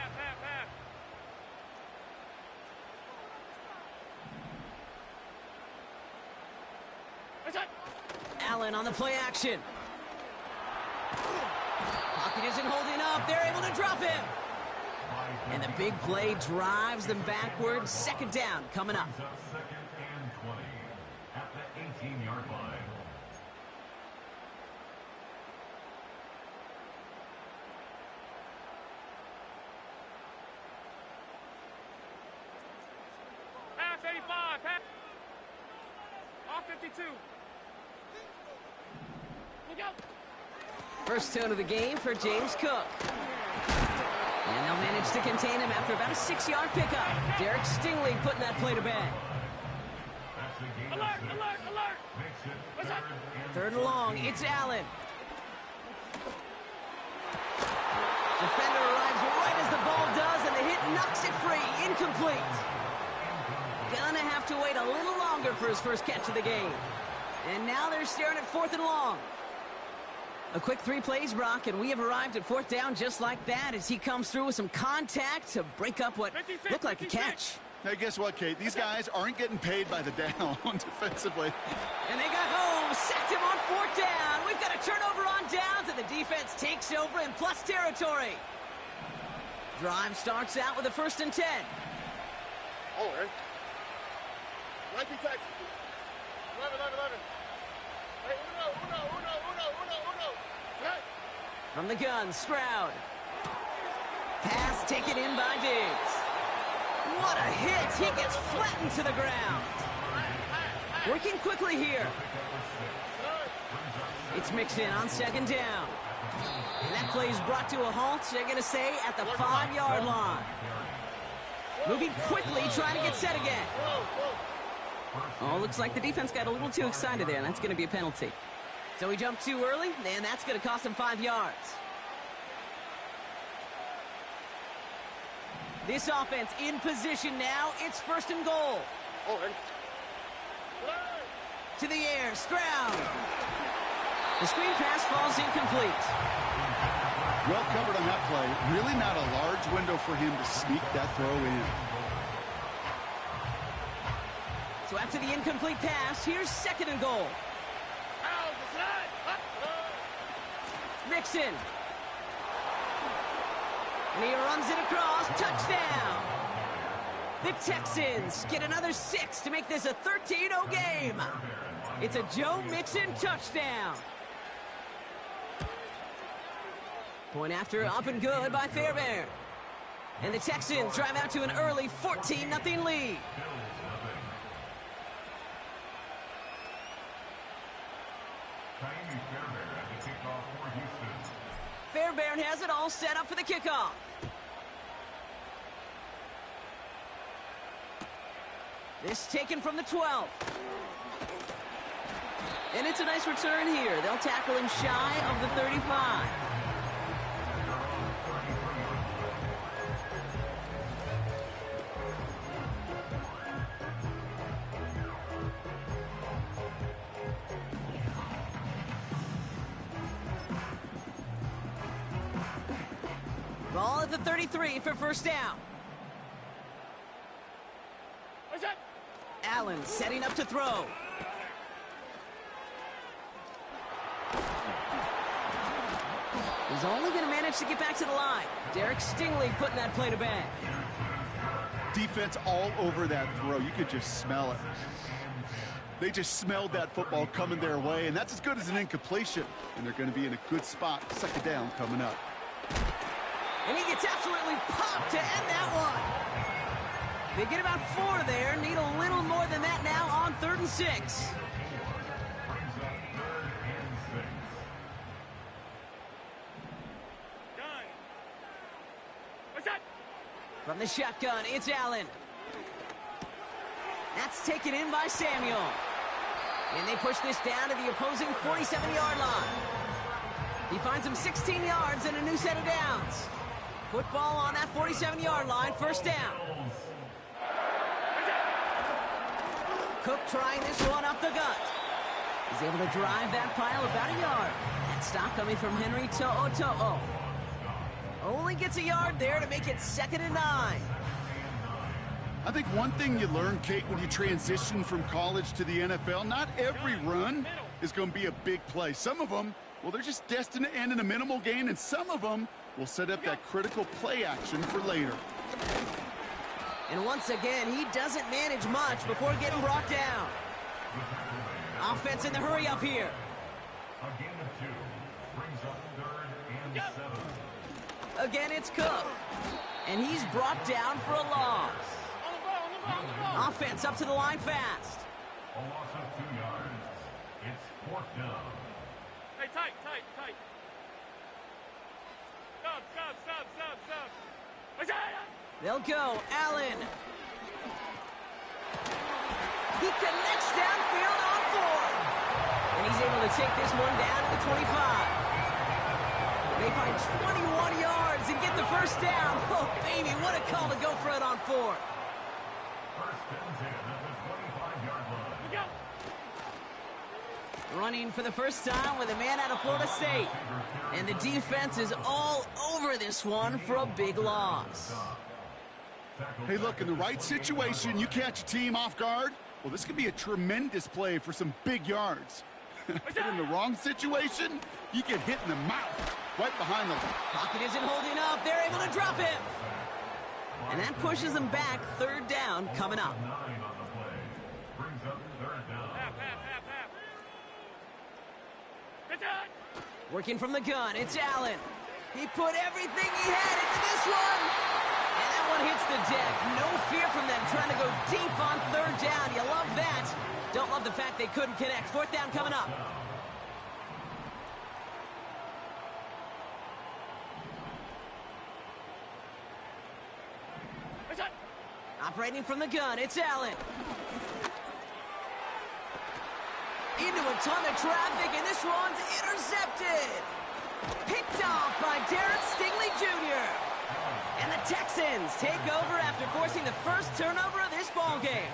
Allen on the play action. Pocket isn't holding up. They're able to drop him. And the big play drives them backwards. 2nd down coming up. 2nd and 20 at the 18-yard line. Pass 85. Pass. Off 52. Look out. First tone of the game for James Cook. And they'll manage to contain him after about a 6-yard pickup. Derek Stingley putting that play to bed. Alert, alert, alert. What's up? 3rd and long, it's Allen. Defender arrives right as the ball does, and the hit knocks it free. Incomplete. Gonna have to wait a little longer for his first catch of the game. And now they're staring at 4th and long. A quick 3 plays, Brock, and we have arrived at 4th down just like that as he comes through with some contact to break up what looked like a catch. Now, guess what, Kate? These guys aren't getting paid by the down defensively. And they got home, sacked him on 4th down. We've got a turnover on downs, and the defense takes over in plus territory. Drive starts out with a 1st and 10. Oh, right. 19 Texas. 11. Hey, uno. Hey. From the gun, Stroud. Pass taken in by Diggs. What a hit! He gets flattened to the ground. Working quickly here. It's Mixon on 2nd down. And that play is brought to a halt, they're going to say, at the 5-yard line. Moving quickly, trying to get set again. Oh, looks like the defense got a little too excited there, and that's going to be a penalty. So he jumped too early, and that's going to cost him 5 yards. This offense in position now. It's 1st and goal. To the air, Stroud. The screen pass falls incomplete. Well covered on that play. Really not a large window for him to sneak that throw in. So after the incomplete pass, here's 2nd and goal. Mixon. And he runs it across. Touchdown. The Texans get another 6 to make this a 13-0 game. It's a Joe Mixon touchdown. Point after up and good by Fairbairn. And the Texans drive out to an early 14-0 lead. Fairbairn has it all set up for the kickoff. This taken from the 12. And it's a nice return here. They'll tackle him shy of the 35. Ball at the 33 for first down. Allen setting up to throw. He's only going to manage to get back to the line. Derek Stingley putting that play to bed. Defense all over that throw. You could just smell it. They just smelled that football coming their way, and that's as good as an incompletion. And they're going to be in a good spot. 2nd down coming up. And he gets absolutely popped to end that one. They get about 4 there. Need a little more than that now on 3rd and 6. From the shotgun, it's Allen. That's taken in by Samuel. And they push this down to the opposing 47-yard line. He finds him 16 yards and a new set of downs. Football on that 47-yard line, first down. Cook trying this one up the gut. He's able to drive that pile about a yard. That stop coming from Henry To'o. Only gets a yard there to make it 2nd and 9. I think one thing you learn, Kate, when you transition from college to the NFL, not every run is going to be a big play. Some of them, well, they're just destined to end in a minimal gain, and some of them will set up that critical play action for later. And once again, he doesn't manage much before getting brought down. Offense in the hurry up here. Again, it's Cook. And he's brought down for a loss. Offense up to the line fast. A loss of 2 yards. It's 4th down. Hey, tight. Stop. They'll go. Allen. He connects downfield on 4. And he's able to take this one down to the 25. They find 21 yards and get the first down. Oh, baby, what a call to go for it on 4. First and 10 at the 25-yard line. Running for the first time with a man out of Florida State. And the defense is all over this one for a big loss. Hey, look, in the right situation, you catch a team off guard. Well, this could be a tremendous play for some big yards. But in the wrong situation, you get hit in the mouth right behind the Pocket isn't holding up. They're able to drop him. And that pushes them back. 3rd down coming up. 9 on the play. Brings up 3rd down. Working from the gun, it's Allen. He put everything he had into this one. And that one hits the deck. No fear from them trying to go deep on 3rd down. You love that. Don't love the fact they couldn't connect. 4th down coming up. Operating from the gun, it's Allen. Into a ton of traffic, and this one's intercepted. Picked off by Derek Stingley Jr. And the Texans take over after forcing the first turnover of this ballgame.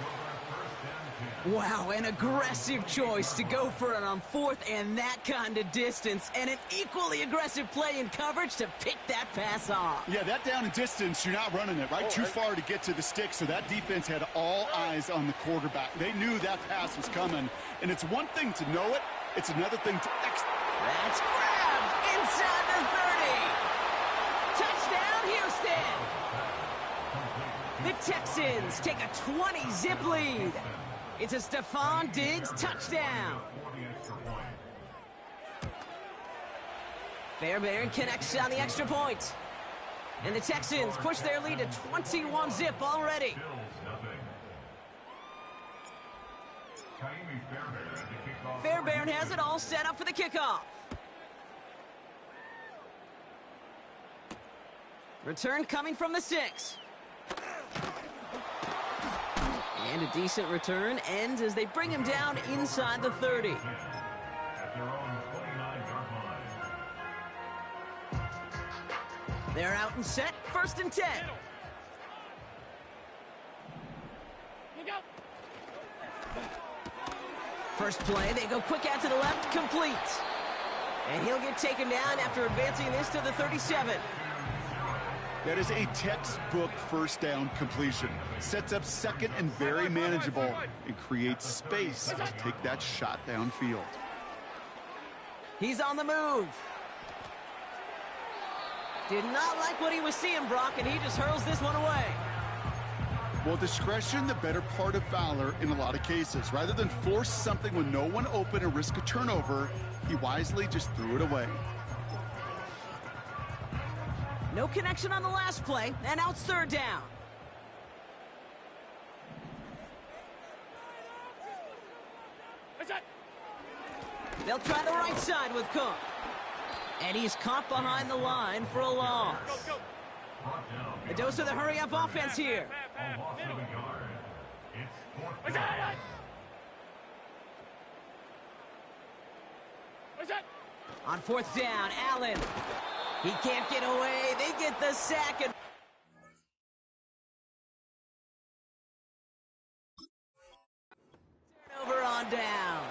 Wow, an aggressive choice to go for it on fourth and that kind of distance, and an equally aggressive play in coverage to pick that pass off. Yeah, that down and distance, you're not running it, right? Too far to get to the stick, so that defense had all eyes on the quarterback. They knew that pass was coming, and it's one thing to know it, it's another thing to That's grabbed inside the 30. Touchdown, Houston! The Texans take a 20-zip lead. It's a Stephon Diggs touchdown. Fairbairn connects on the extra point. And the Texans push their lead to 21-zip already. Fairbairn has it all set up for the kickoff. Return coming from the 6. And a decent return ends as they bring him down inside the 30. They're out and set, 1st and 10. First play, they go quick out to the left, complete. And he'll get taken down after advancing this to the 37. That is a textbook first down completion. Sets up second and very manageable and creates space to take that shot downfield. He's on the move. Did not like what he was seeing, Brock, and he just hurls this one away. Well, discretion, the better part of valor in a lot of cases. Rather than force something with no one open and risk a turnover, he wisely just threw it away. No connection on the last play, and now it's 3rd down. They'll try the right side with Cook. And he's caught behind the line for a loss. A dose of the hurry-up offense here. On 4th down, Allen. He can't get away. They get the sack. And turnover on downs.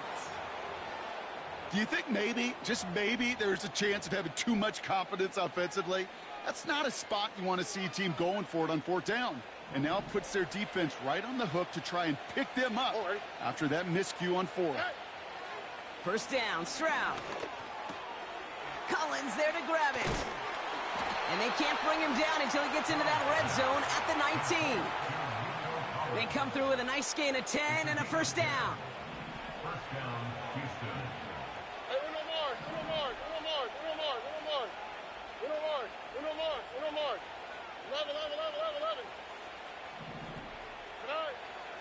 Do you think maybe, just maybe, there's a chance of having too much confidence offensively? That's not a spot you want to see a team going for it on 4th down. And now it puts their defense right on the hook to try and pick them up after that miscue on 4th. 1st down, Stroud. Collins there to grab it. And they can't bring him down until he gets into that red zone at the 19. They come through with a nice gain of 10 and a 1st down.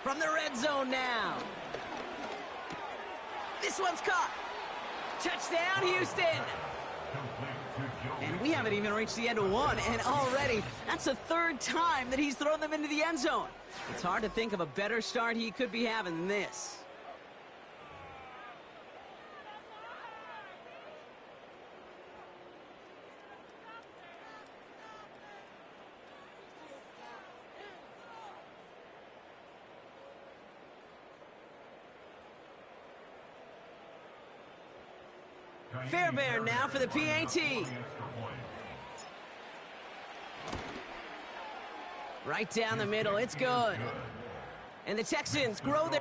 From the red zone now. This one's caught. Touchdown, Houston. And we haven't even reached the end of one, and already that's the 3rd time that he's thrown them into the end zone. It's hard to think of a better start he could be having than this. Fairbairn now for the PAT. Right down the middle, it's good. And the Texans grow their...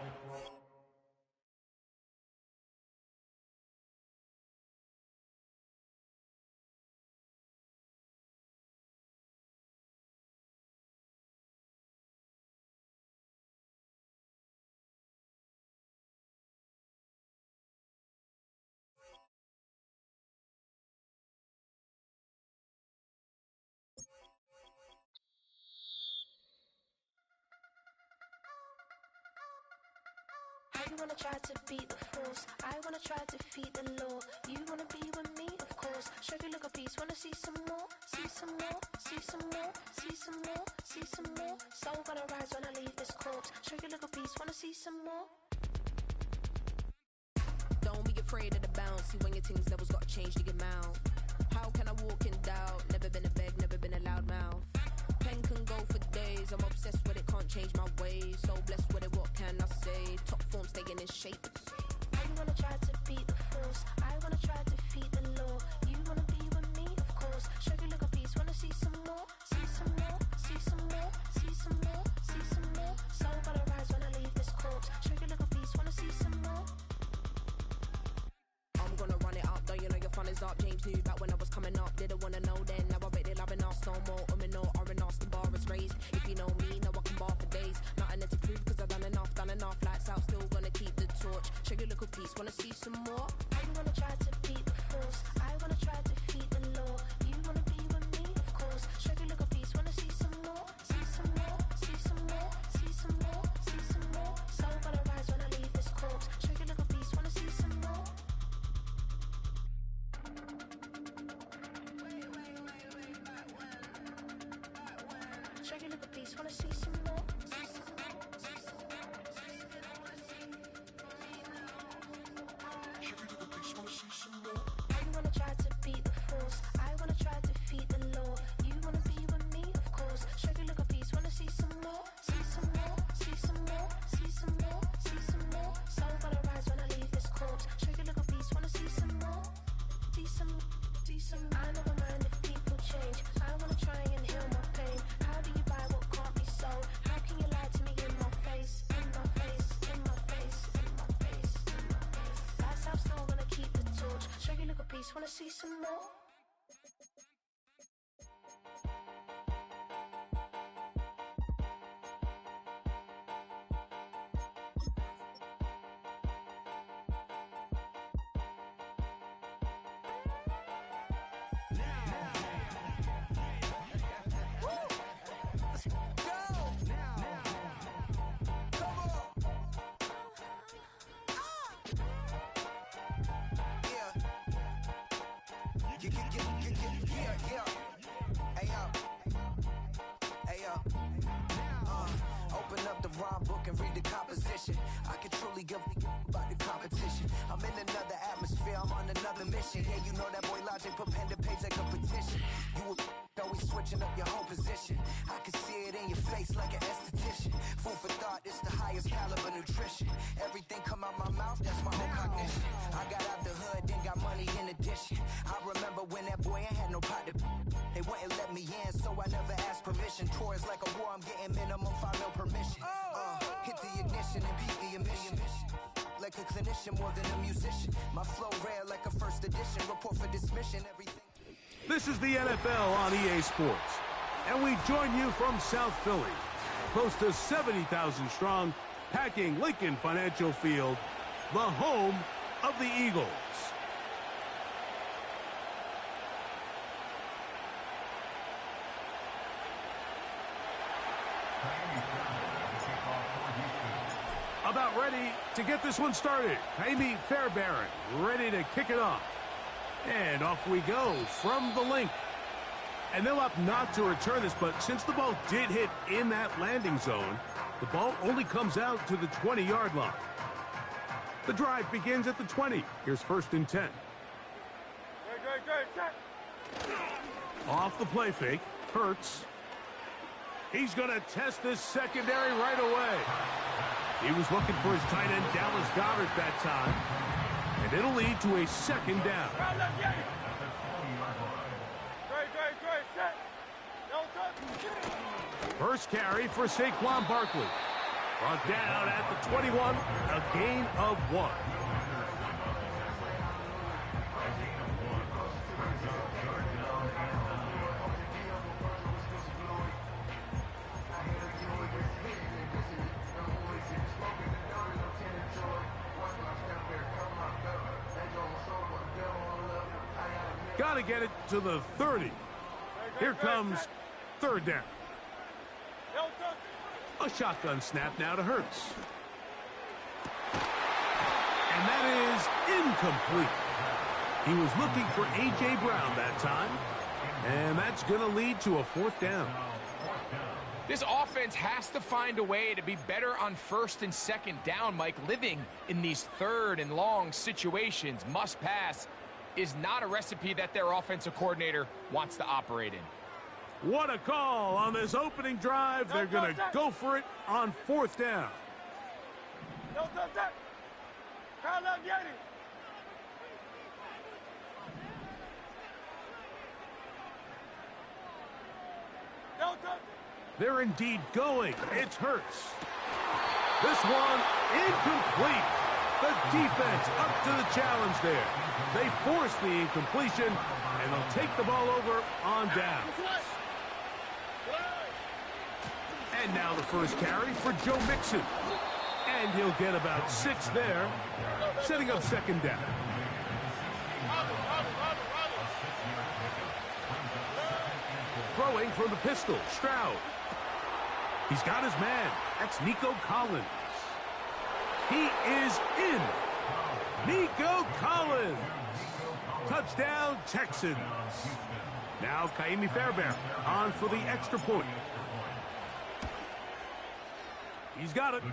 You wanna try to beat the force, I wanna try to defeat the law. You wanna be with me, of course. Show you look a piece, wanna see some more, see some more, see some more, see some more, see some more. Soul gonna rise when I leave this corpse. Show you look a piece, wanna see some more. Don't be afraid of the bounce. See when your things levels gotta change to get mouth. How can I walk in doubt? Never been a beg, never been a loud mouth. Pen can go for days. I'm obsessed with it, can't change my ways. So blessed with it, what can I say? Top form staying in shape. You wanna try to beat the force, I wanna try to defeat the law. You wanna be with me, of course. Show you look a piece, wanna see some more, see some more, see some more, see some more, see some more. So gotta rise when I leave this corpse. Show you look a piece, wanna see some more. I'm gonna run it up, though you know your fun is up. James knew back when I was coming up, didn't wanna know then. Now I bet they're loving us no more. No, or an Austin bar is raised. If you know me, now I can bar for days. Nothing to prove, cause I've done enough. Lights out, still gonna keep the torch. Show you little piece, wanna see some more? You wanna try to beat the force, I wanna try to defeat the law. You wanna be with me, of course. Show you look a piece, wanna see some more, see some more, see some more, see some more, see some more. So gotta rise when I leave this corpse. Show you look a piece, wanna see some more. Show you look a piece, wanna see some more. You wanna try to beat the force, I wanna try to defeat the law. You wanna be with me, of course. Show you look a piece, wanna see some more, see some more, see some more, see some more, see some more. So gotta rise when I leave this corpse. Show you look a piece, wanna see some more, see some, see some. I never mind if people change. I wanna try and heal my pain. How do you buy what can't be sold? How can you lie to me in my face, in my face, in my face, in my face, in my face? That's how still gonna keep the torch. Show you look a piece, wanna see some more? Open up the rhyme book and read the composition. I can truly give about the competition. I'm in another atmosphere, I'm on another mission. Yeah, you know that boy Logic put pen to page like a petition. You were always switching up your whole position. I can see it in your face like an esthetician. Food for thought, it's the highest caliber nutrition. Everything come out my mouth, that's my own cognition. I got out the hood, then got money in addition. I remember when that boy ain't had no pot to. They wouldn't let me in, so I never asked permission. Tours like a war, I'm getting minimum 5 mil permission. Hit the ignition and beat the emission. Like a clinician more than a musician. My flow rare like a first edition. Report for dismission, everything. This is the NFL on EA Sports, and we join you from South Philly, close to 70,000 strong, packing Lincoln Financial Field, the home of the Eagles. About ready to get this one started. Amy Fairbairn ready to kick it off. And off we go from the link. And they'll opt not to return this, but since the ball did hit in that landing zone, the ball only comes out to the 20-yard line. The drive begins at the 20. Here's 1st and 10. Off the play fake, Hurts. He's going to test this secondary right away. He was looking for his tight end, Dallas Goedert, that time. And it'll lead to a 2nd down. First carry for Saquon Barkley. Brought down at the 21, a gain of 1. Got to get it to the 30. Here comes 3rd down. A shotgun snap now to Hurts. And that is incomplete. He was looking for A.J. Brown that time. And that's going to lead to a 4th down. This offense has to find a way to be better on 1st and 2nd down, Mike. Living in these 3rd and long situations, must pass, is not a recipe that their offensive coordinator wants to operate in. What a call on this opening drive. They're going to go for it on 4th down. No touch that. Kyle up, Yeti. No touch. They're indeed going. It's Hurts. This one incomplete. The defense up to the challenge there. They force the incompletion, and they'll take the ball over on down. And now the first carry for Joe Mixon. And he'll get about 6 there, setting up second down. Throwing from the pistol, Stroud. He's got his man. That's Nico Collins. He is in. Nico Collins. Touchdown, Texans. Now Kaimi Fairbairn on for the extra point. He's got it.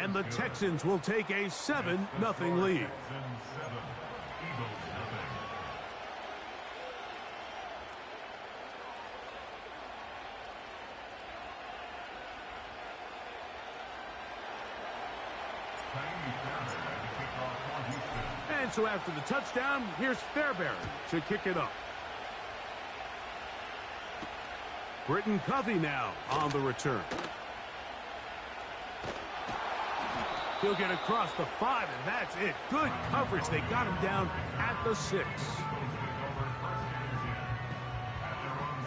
And the Texans will take a 7-0 lead. And so after the touchdown, here's Fairbairn to kick it up. Britton Covey now on the return. He'll get across the 5, and that's it. Good coverage. They got him down at the 6.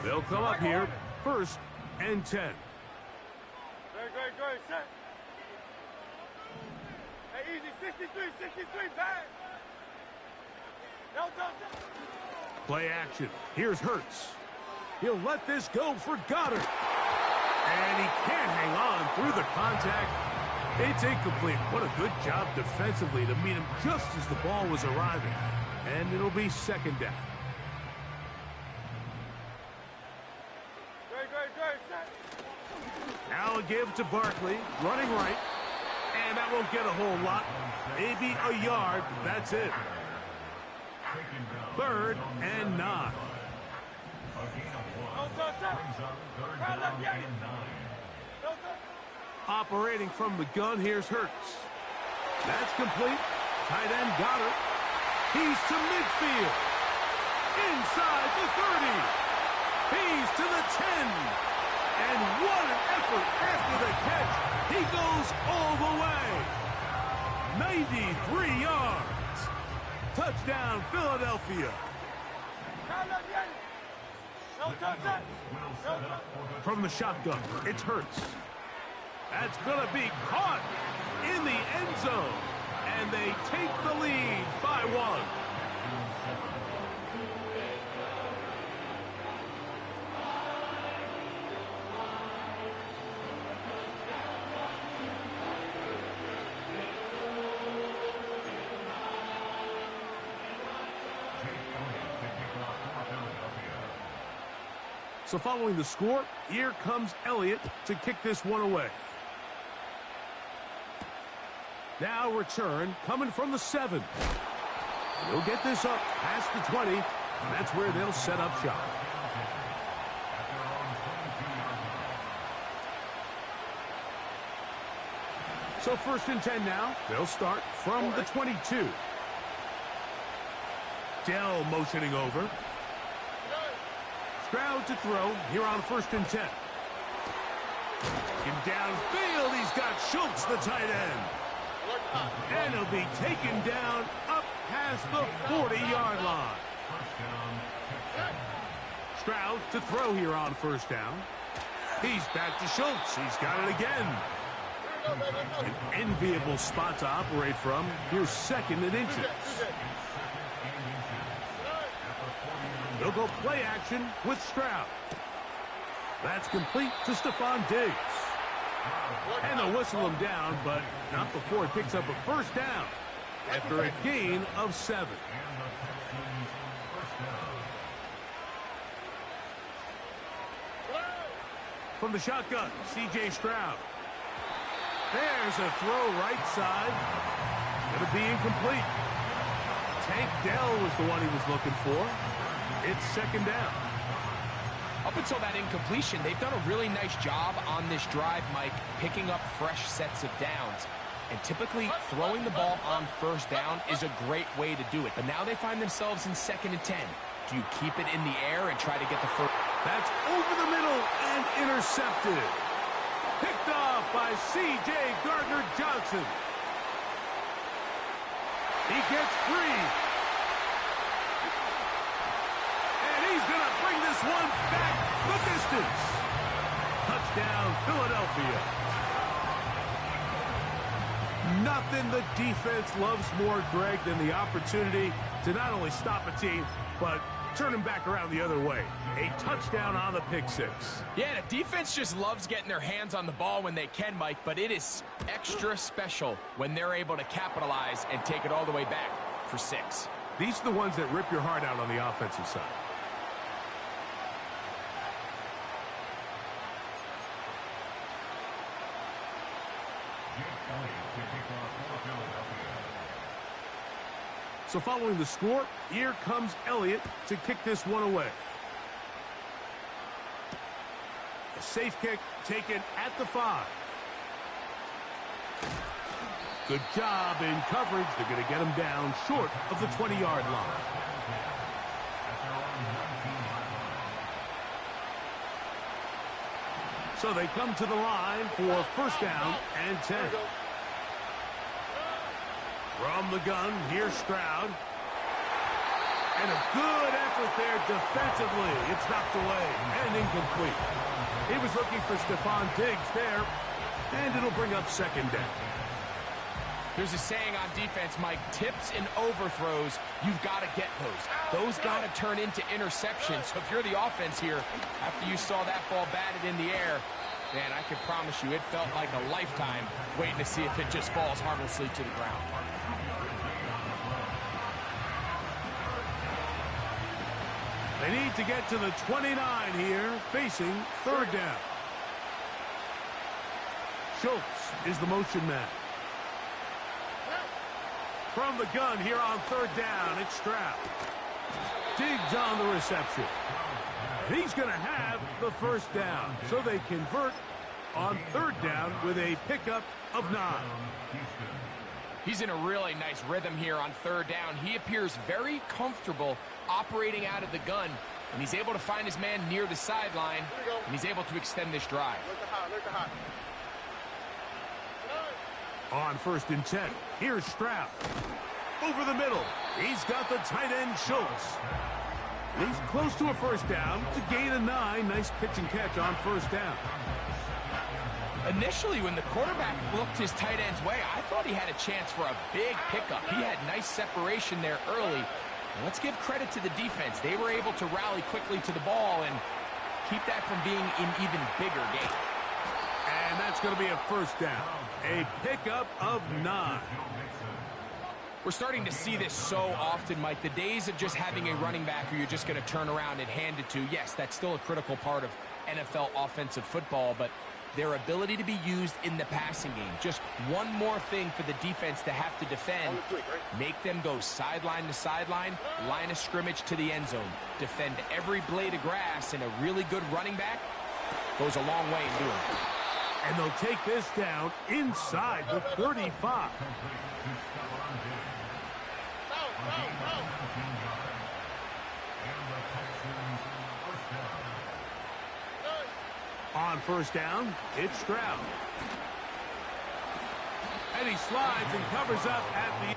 They'll come up here, 1st and 10. Great, set. Hey, easy, 63, bang. No touch. Play action. Here's Hurts. He'll let this go for Goddard. And he can't hang on through the contact. It's incomplete. What a good job defensively to meet him just as the ball was arriving. And it'll be second down. Great, set. Now a give to Barkley, running right. And that won't get a whole lot. Maybe a yard. That's it. 3rd and 9. Operating from the gun, here's Hurts. That's complete. Tight end Goddard. He's to midfield. Inside the 30. He's to the 10. And what an effort after the catch. He goes all the way. 93 yards. Touchdown, Philadelphia. From the shotgun, it's Hurts. That's going to be caught in the end zone. And they take the lead by 1. So following the score, here comes Elliott to kick this one away. Now return coming from the 7. And he'll get this up past the 20, and that's where they'll set up shop. So 1st and 10 now. They'll start from the 22. Dell motioning over. Stroud to throw here on 1st and 10. And downfield, he's got Schultz, the tight end. And he'll be taken down up past the 40-yard line. Stroud to throw here on 1st down. He's back to Schultz. He's got it again. An enviable spot to operate from. Here's 2nd and inches. They'll go play action with Stroud. That's complete to Stephon Diggs. And they'll whistle him down, but not before he picks up a 1st down after a gain of 7. From the shotgun, C.J. Stroud. There's a throw right side. It's going to be incomplete. Tank Dell was the one he was looking for. It's 2nd down. Up until that incompletion, they've done a really nice job on this drive, Mike, picking up fresh sets of downs. And typically, throwing the ball on first down is a great way to do it. But now they find themselves in 2nd and 10. Do you keep it in the air and try to get the first? That's over the middle and intercepted. Picked off by C.J. Gardner-Johnson. He gets free. And he's going to bring this one back the distance. Touchdown, Philadelphia. Nothing the defense loves more, Greg, than the opportunity to not only stop a team, but turn them back around the other way. A touchdown on the pick six. Yeah, the defense just loves getting their hands on the ball when they can, Mike, but it is extra special when they're able to capitalize and take it all the way back for 6. These are the ones that rip your heart out on the offensive side. So following the score, here comes Elliott to kick this one away. A safe kick taken at the 5. Good job in coverage. They're going to get him down short of the 20-yard line. So they come to the line for first down and 10. From the gun, here's Stroud. And a good effort there defensively. It's knocked away and incomplete. He was looking for Stephon Diggs there, and it'll bring up 2nd down. There's a saying on defense, Mike, tips and overthrows, you've got to get those. Those got to turn into interceptions. So if you're the offense here, after you saw that ball batted in the air, man, I can promise you it felt like a lifetime waiting to see if it just falls harmlessly to the ground. They need to get to the 29 here, facing 3rd down. Schultz is the motion man. From the gun here on 3rd down, it's Stroud. Diggs on the reception. He's going to have the first down. So they convert on 3rd down with a pickup of 9. He's in a really nice rhythm here on 3rd down. He appears very comfortable operating out of the gun, and he's able to find his man near the sideline, and he's able to extend this drive. On 1st and 10, here's Stroud. Over the middle, he's got the tight end Schultz. And he's close to a first down to gain a 9. Nice pitch and catch on 1st down. Initially, when the quarterback looked his tight end's way, I thought he had a chance for a big pickup. He had nice separation there early. And let's give credit to the defense. They were able to rally quickly to the ball and keep that from being an even bigger game. And that's going to be a first down. A pickup of 9. We're starting to see this so often, Mike. The days of just having a running back who you're just going to turn around and hand it to, yes, that's still a critical part of NFL offensive football, but their ability to be used in the passing game. Just one more thing for the defense to have to defend. Make them go sideline to sideline, line of scrimmage to the end zone. Defend every blade of grass, and a really good running back goes a long way in doing it. And they'll take this down inside the 35. On 1st down, it's Stroud. And he slides and covers up at the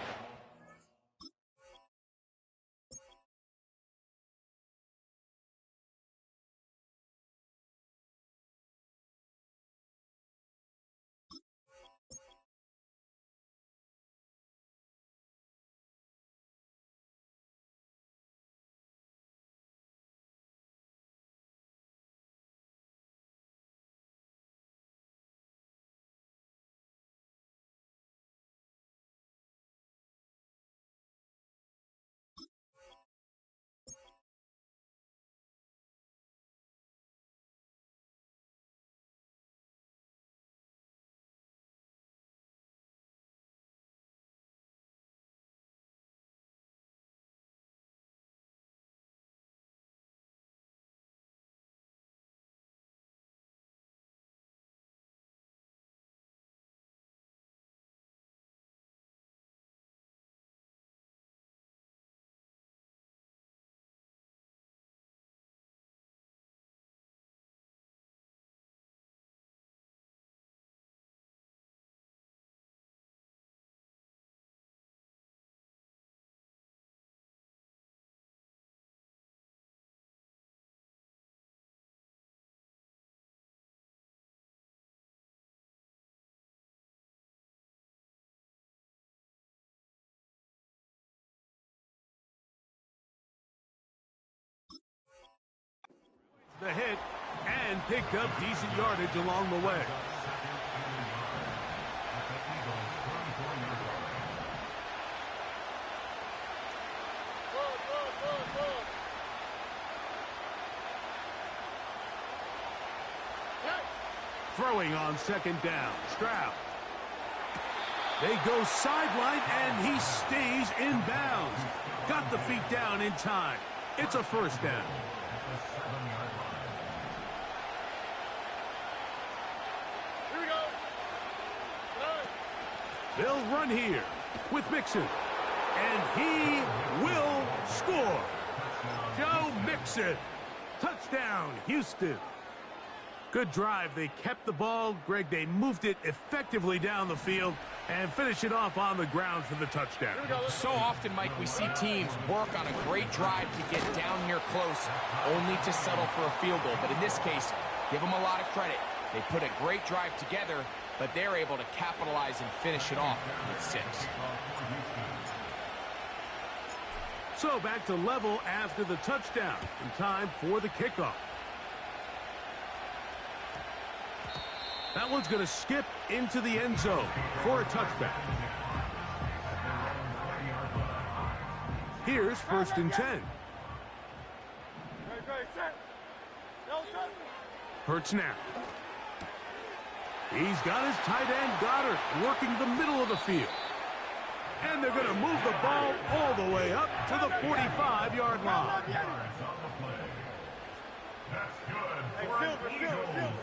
the hit and picked up decent yardage along the way. Throwing on second down, Stroud. They go sideline, and he stays in bounds. Got the feet down in time. It's a first down. Here we go. They'll run here with Mixon, and he will score. Joe Mixon. Touchdown, Houston. Good drive. They kept the ball. Greg, they moved it effectively down the field and finish it off on the ground for the touchdown. So often, Mike, we see teams work on a great drive to get down here close, only to settle for a field goal. But in this case, give them a lot of credit. They put a great drive together, but they're able to capitalize and finish it off with 6. So back to level after the touchdown, and time for the kickoff. That one's going to skip into the end zone for a touchback. Here's 1st and 10. Hurts now. He's got his tight end Goddard working the middle of the field. And they're going to move the ball all the way up to the 45-yard line. That's good for an Eagles.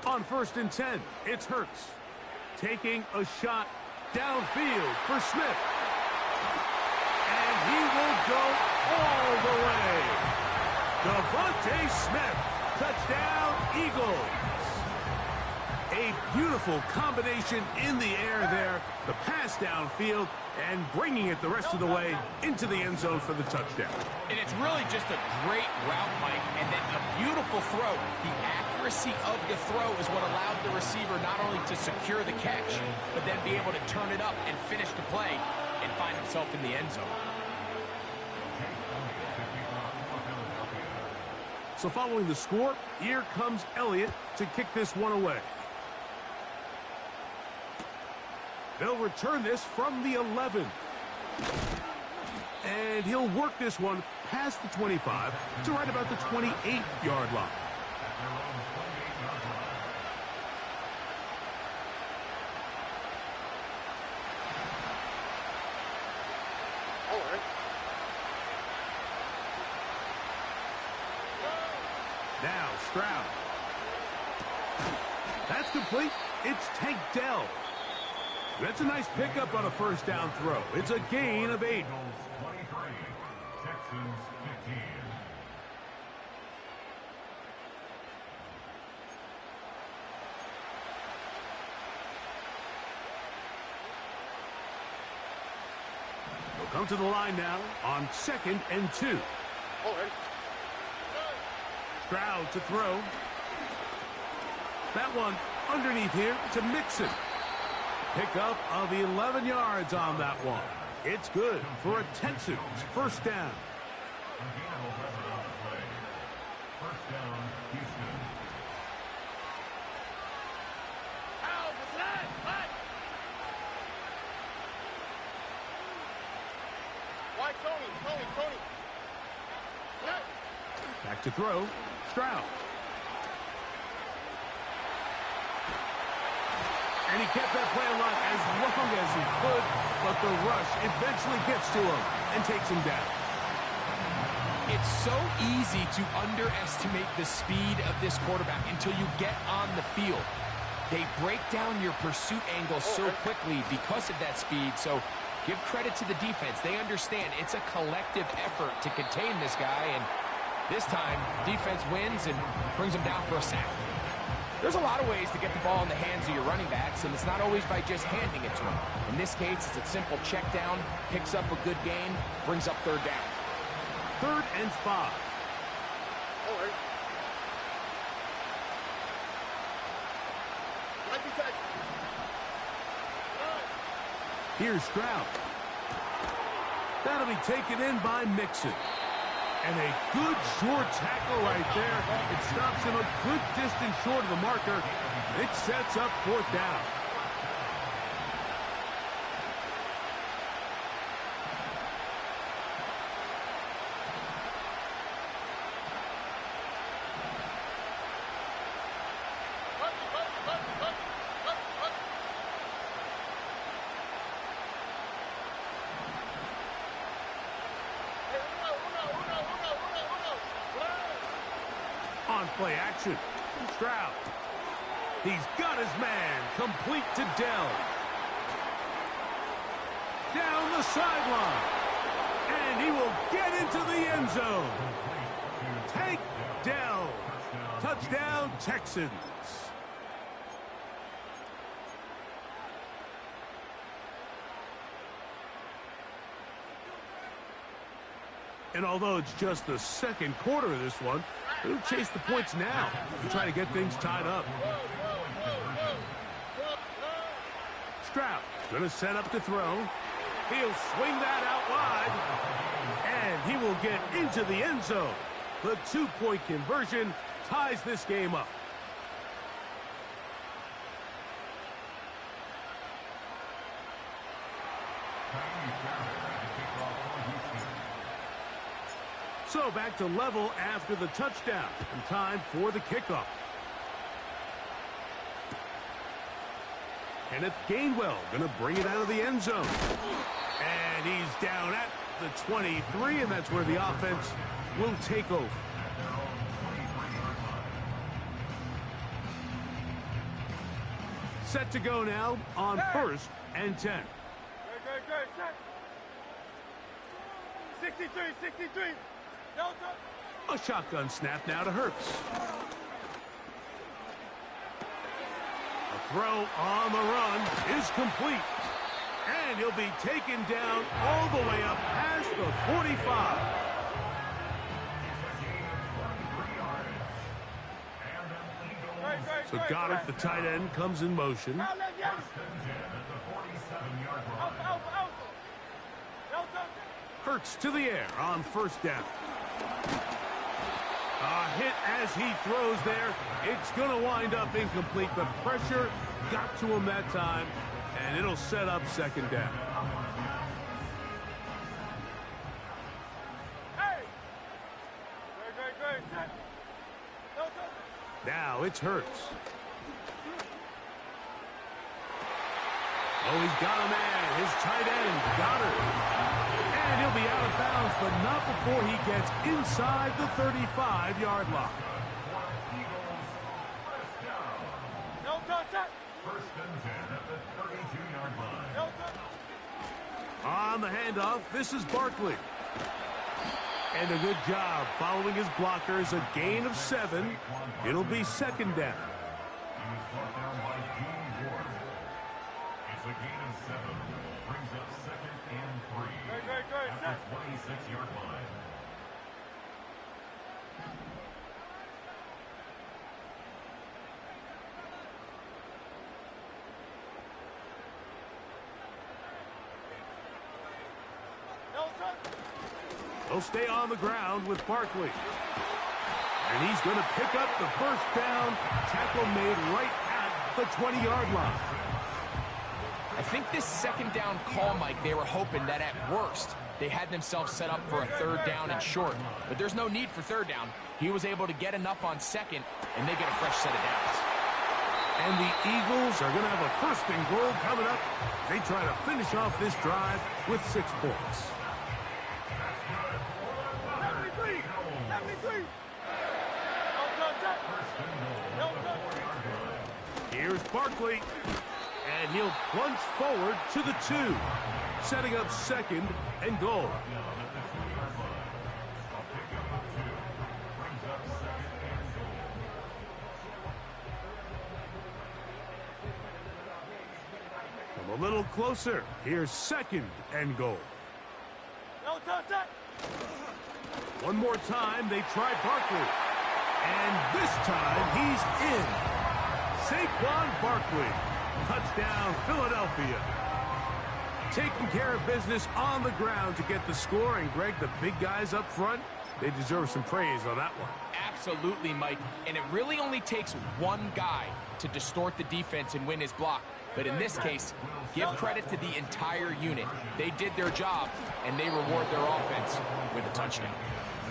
On 1st and 10, it's Hurts taking a shot downfield for Smith. And he will go all the way. Devontae Smith, touchdown Eagles. A beautiful combination in the air there. The pass downfield and bringing it the rest of the way into the end zone for the touchdown. And it's really just a great route, Mike, and then a beautiful throw. The accuracy of the throw is what allowed the receiver not only to secure the catch, but then be able to turn it up and finish the play and find himself in the end zone. So following the score, here comes Elliott to kick this one away. They'll return this from the 11. And he'll work this one past the 25 to right about the 28-yard line. Now Stroud. That's complete. It's Tank Dell. That's a nice pickup on a first down throw. It's a gain of 8. Eagles 23, Texans 15. We'll come to the line now on 2nd and 2. Stroud to throw. That one underneath here to Mixon. Pickup of 11 yards on that one. It's good for a Texans first down. First down, Houston. Tony. Back to throw. Stroud. And he kept that play alive as long as he could, but the rush eventually gets to him and takes him down. It's so easy to underestimate the speed of this quarterback until you get on the field. They break down your pursuit angle so quickly because of that speed, so give credit to the defense. They understand it's a collective effort to contain this guy, and this time, defense wins and brings him down for a sack. There's a lot of ways to get the ball in the hands of your running backs, and it's not always by just handing it to them. In this case, it's a simple check down, picks up a good gain, brings up 3rd down. 3rd and 5. Here's Stroud. That'll be taken in by Mixon. And a good short tackle right there. It stops him a good distance short of the marker. It sets up 4th down. On play action. Stroud. He's got his man. Complete to Dell. Down the sideline. And he will get into the end zone. Take Dell. Touchdown, Texans. And although it's just the second quarter of this one, he'll chase the points now and try to get things tied up. Stroud going to set up to throw. He'll swing that out wide. And he will get into the end zone. The 2-point conversion ties this game up. So back to level after the touchdown, and time for the kickoff. Kenneth Gainwell going to bring it out of the end zone. And he's down at the 23, and that's where the offense will take over. Set to go now on 1st and 10. Good. 63. A shotgun snap now to Hurts. A throw on the run is complete. And he'll be taken down all the way up past the 45. So Goddard, the tight end, comes in motion. Hurts to the air on 1st down. A hit as he throws there. It's going to wind up incomplete. The pressure got to him that time, and it'll set up 2nd down. Now it's Hurts. Oh, he's got a man. His tight end, Goddard. And he'll be out of bounds, but not before he gets inside the 35-yard line. No touchdown. 1st and 10 at the 32-yard line. No touchdown. On the handoff, this is Barkley. And a good job following his blockers. A gain of 7. It'll be 2nd down. He was brought down by Dean Ward. It's a gain of 7. Brings up 2nd and 3. At the 26-yard line. He'll stay on the ground with Barkley. And he's going to pick up the 1st down. Tackle made right at the 20-yard line. I think this 2nd down call, Mike, they were hoping that at worst they had themselves set up for a 3rd down and short. But there's no need for 3rd down. He was able to get enough on 2nd, and they get a fresh set of downs. And the Eagles are going to have a 1st and goal coming up. They try to finish off this drive with 6 points. Here's Barkley, and he'll plunge forward to the 2, setting up 2nd and goal. Come a little closer. Here's 2nd and goal. One more time, they try Barkley. And this time, he's in. Saquon Barkley. Touchdown, Philadelphia. taking care of business on the ground to get the score. And, Greg, the big guys up front, they deserve some praise on that one. Absolutely, Mike. And it really only takes one guy to distort the defense and win his block. But in this case, give credit to the entire unit. They did their job, and they reward their offense with a touchdown.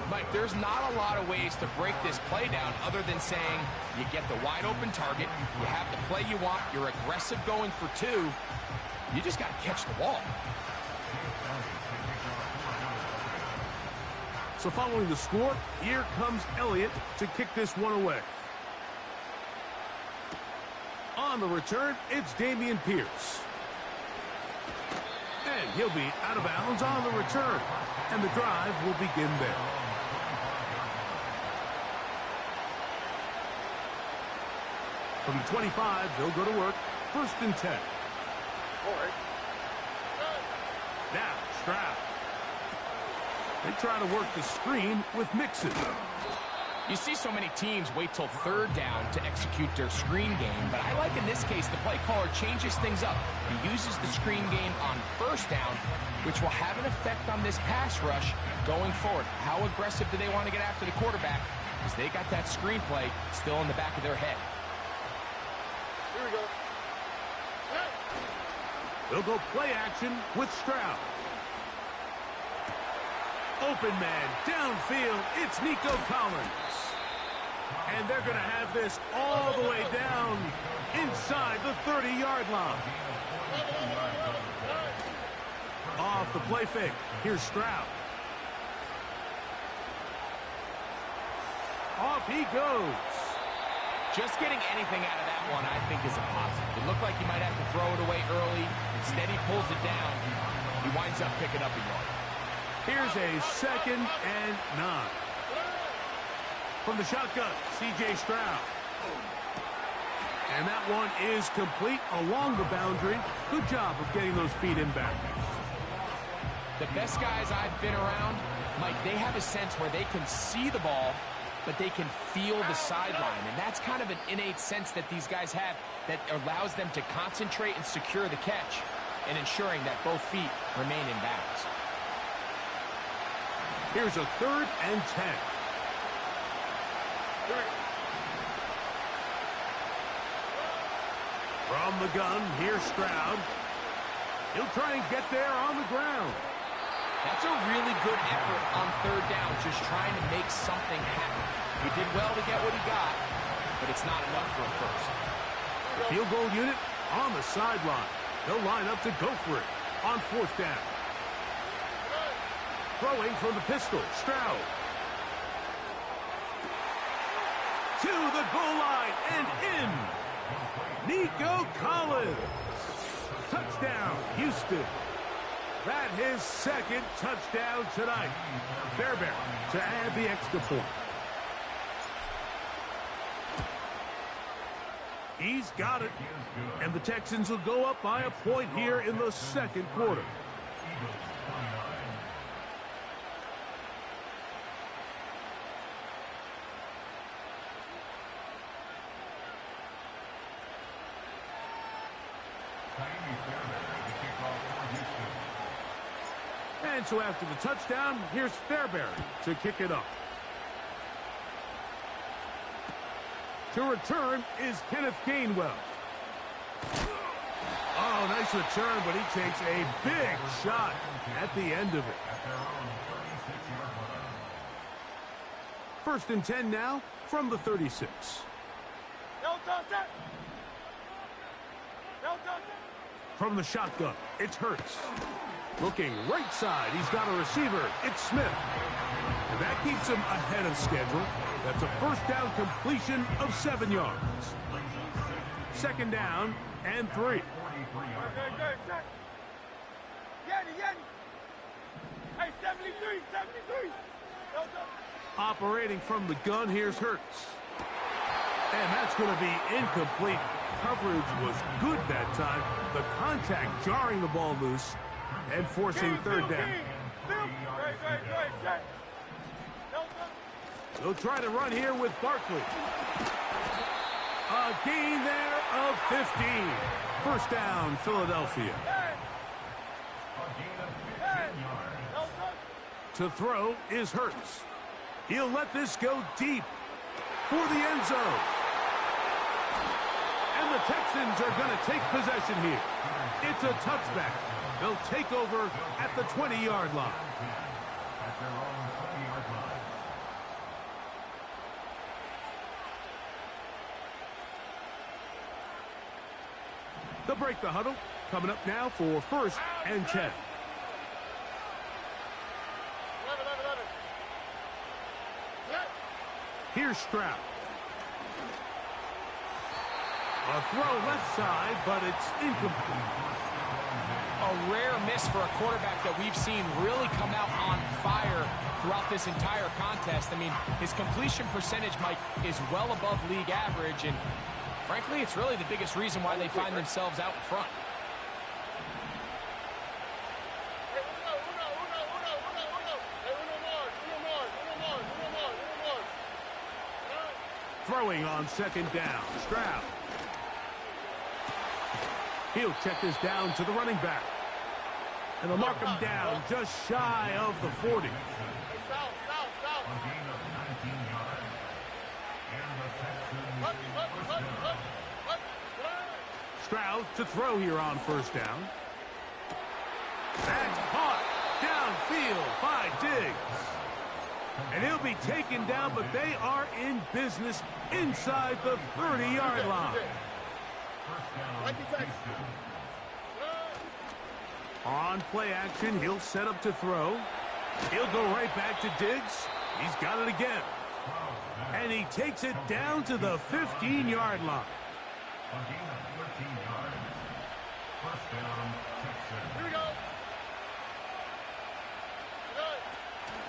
Mike, there's not a lot of ways to break this play down other than saying you get the wide open target, you have the play you want, you're aggressive going for two, you just got to catch the ball. So following the score, here comes Elliott to kick this one away. On the return, it's Dameon Pierce. And he'll be out of bounds on the return. And the drive will begin there. From the 25, they'll go to work. 1st and 10. Now, Stroud. They try to work the screen with Mixon. You see so many teams wait till 3rd down to execute their screen game, but I like in this case the play caller changes things up. He uses the screen game on 1st down, which will have an effect on this pass rush going forward. How aggressive do they want to get after the quarterback? Because they got that screenplay still in the back of their head. Here we go. They'll go play action with Stroud. Open man, downfield, it's Nico Collins. And they're going to have this all the way down inside the 30-yard line. Off the play fake, here's Stroud. Off he goes. Just getting anything out of that one, I think, is a positive. It looked like he might have to throw it away early. Instead, he pulls it down. He winds up picking up a yard. Here's a 2nd and 9. From the shotgun, C.J. Stroud. And that one is complete along the boundary. Good job of getting those feet in bounds. The best guys I've been around, Mike, they have a sense where they can see the ball, but they can feel the sideline. And that's kind of an innate sense that these guys have that allows them to concentrate and secure the catch and ensuring that both feet remain in bounds. Here's a 3rd and 10. From the gun, here's Stroud. He'll try and get there on the ground. That's a really good effort on 3rd down, just trying to make something happen. He did well to get what he got, but it's not enough for a first. The field goal unit on the sideline. They'll line up to go for it on 4th down. Throwing from the pistol, Stroud. To the goal line and in. Nico Collins. Touchdown, Houston. That his 2nd touchdown tonight. Fairbairn to add the extra point. He's got it. And the Texans will go up by a point here in the 2nd quarter. And so after the touchdown, here's Fairbairn to kick it off. To return is Kenneth Gainwell. Oh, nice return, but he takes a big shot at the end of it. 1st and 10 now from the 36. From the shotgun, it's Hurts. Looking right side, he's got a receiver. It's Smith. And that keeps him ahead of schedule. That's a 1st down completion of 7 yards. 2nd down and 3. Hey, 73. Operating from the gun, here's Hurts. And that's going to be incomplete. Coverage was good that time. The contact jarring the ball loose and forcing 3rd down. They'll try to run here with Barkley. A gain there of 15. 1st down, Philadelphia. To throw is Hurts. He'll let this go deep for the end zone. And the Texans are going to take possession here. It's a touchback. They'll take over at the 20-yard line. At their own 20-yard line. They'll break the huddle. Coming up now for 1st and 10. Here's Stroud. A throw left side, but it's incomplete. A rare miss for a quarterback that we've seen really come out on fire throughout this entire contest. I mean, his completion percentage, Mike, is well above league average, and frankly, it's really the biggest reason why they find themselves out in front. Throwing on 2nd down, Stroud. He'll check this down to the running back. And they'll mark him down just shy of the 40. A gain of 19 yards. And the Texans first down. Stroud to throw here on 1st down. That's caught downfield by Diggs. And he'll be taken down, but they are in business inside the 30-yard line. On play action, he'll set up to throw. He'll go right back to Diggs. He's got it again. And he takes it down to the 15-yard line. A gain of 14 yards. First down, Texans. Here we go.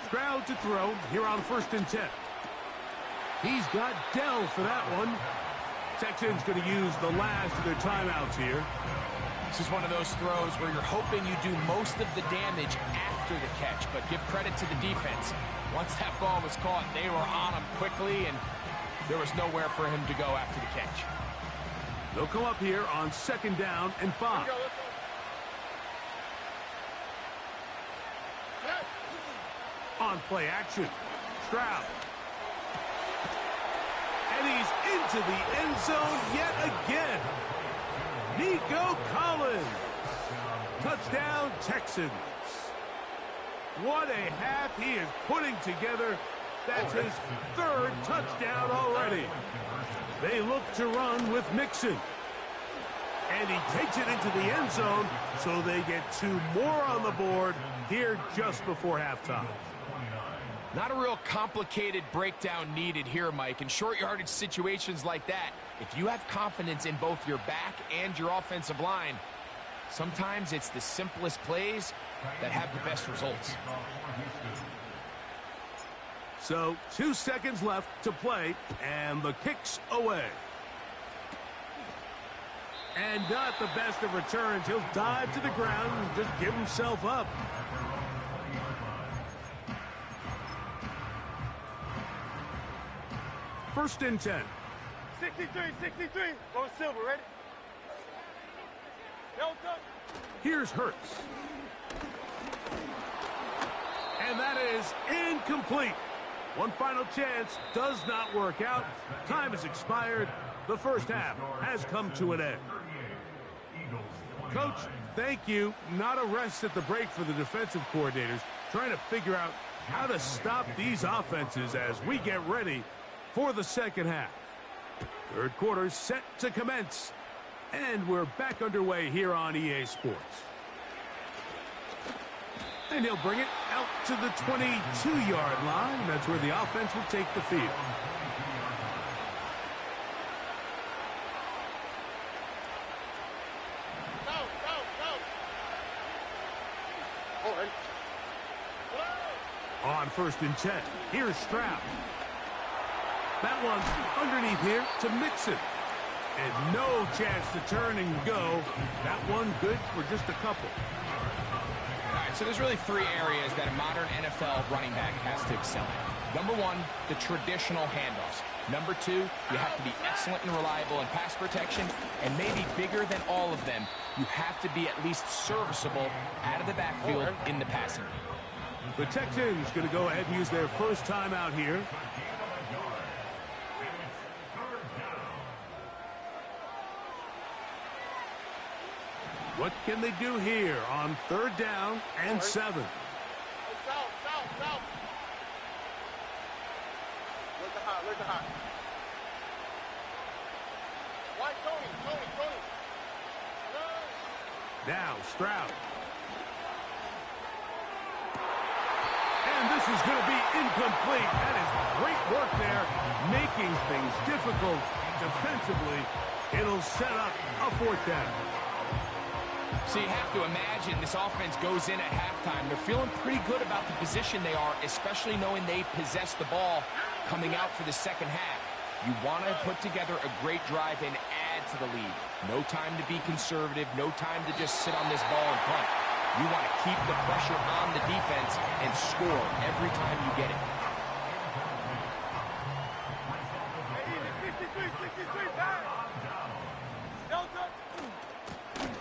Stroud to throw here on 1st and 10. He's got Dell for that one. Texans going to use the last of their timeouts here. This is one of those throws where you're hoping you do most of the damage after the catch, but give credit to the defense. Once that ball was caught, they were on him quickly, and there was nowhere for him to go after the catch. They'll come up here on 2nd down and 5. On play action, Stroud. And he's into the end zone yet again. Nico Collins. Touchdown, Texans. What a half he is putting together. That's his 3rd touchdown already. They look to run with Mixon. And he takes it into the end zone, so they get 2 more on the board here just before halftime. Not a real complicated breakdown needed here, Mike. In short yardage situations like that, if you have confidence in both your back and your offensive line, sometimes it's the simplest plays that have the best results. So 2 seconds left to play, and the kick's away. And not the best of returns. He'll dive to the ground and just give himself up. First and 10. 63. Go silver, ready? Delta. Here's Hurts. And that is incomplete. One final chance does not work out. Time has expired. The first half has come to an end. Coach, thank you. Not a rest at the break for the defensive coordinators, trying to figure out how to stop these offenses as we get ready for the second half. Third quarter set to commence, and we're back underway here on EA Sports. And he'll bring it out to the 22-yard line. That's where the offense will take the field. On 1st and 10, here's Stroud. That one's underneath here to Mixon. And no chance to turn and go. That one good for just a couple. All right, so there's really 3 areas that a modern NFL running back has to excel in. Number 1, the traditional handoffs. Number 2, you have to be excellent and reliable in pass protection. And maybe bigger than all of them, you have to be at least serviceable out of the backfield in the passing game. The Texans going to go ahead and use their first timeout here. What can they do here on 3rd down and 7? South. Look at hot. White Tony. Now Stroud. And this is going to be incomplete. That is great work there, making things difficult defensively. It'll set up a 4th down. So you have to imagine this offense goes in at halftime. They're feeling pretty good about the position they are, especially knowing they possess the ball coming out for the second half. You want to put together a great drive and add to the lead. No time to be conservative, no time to just sit on this ball and punt. You want to keep the pressure on the defense and score every time you get it.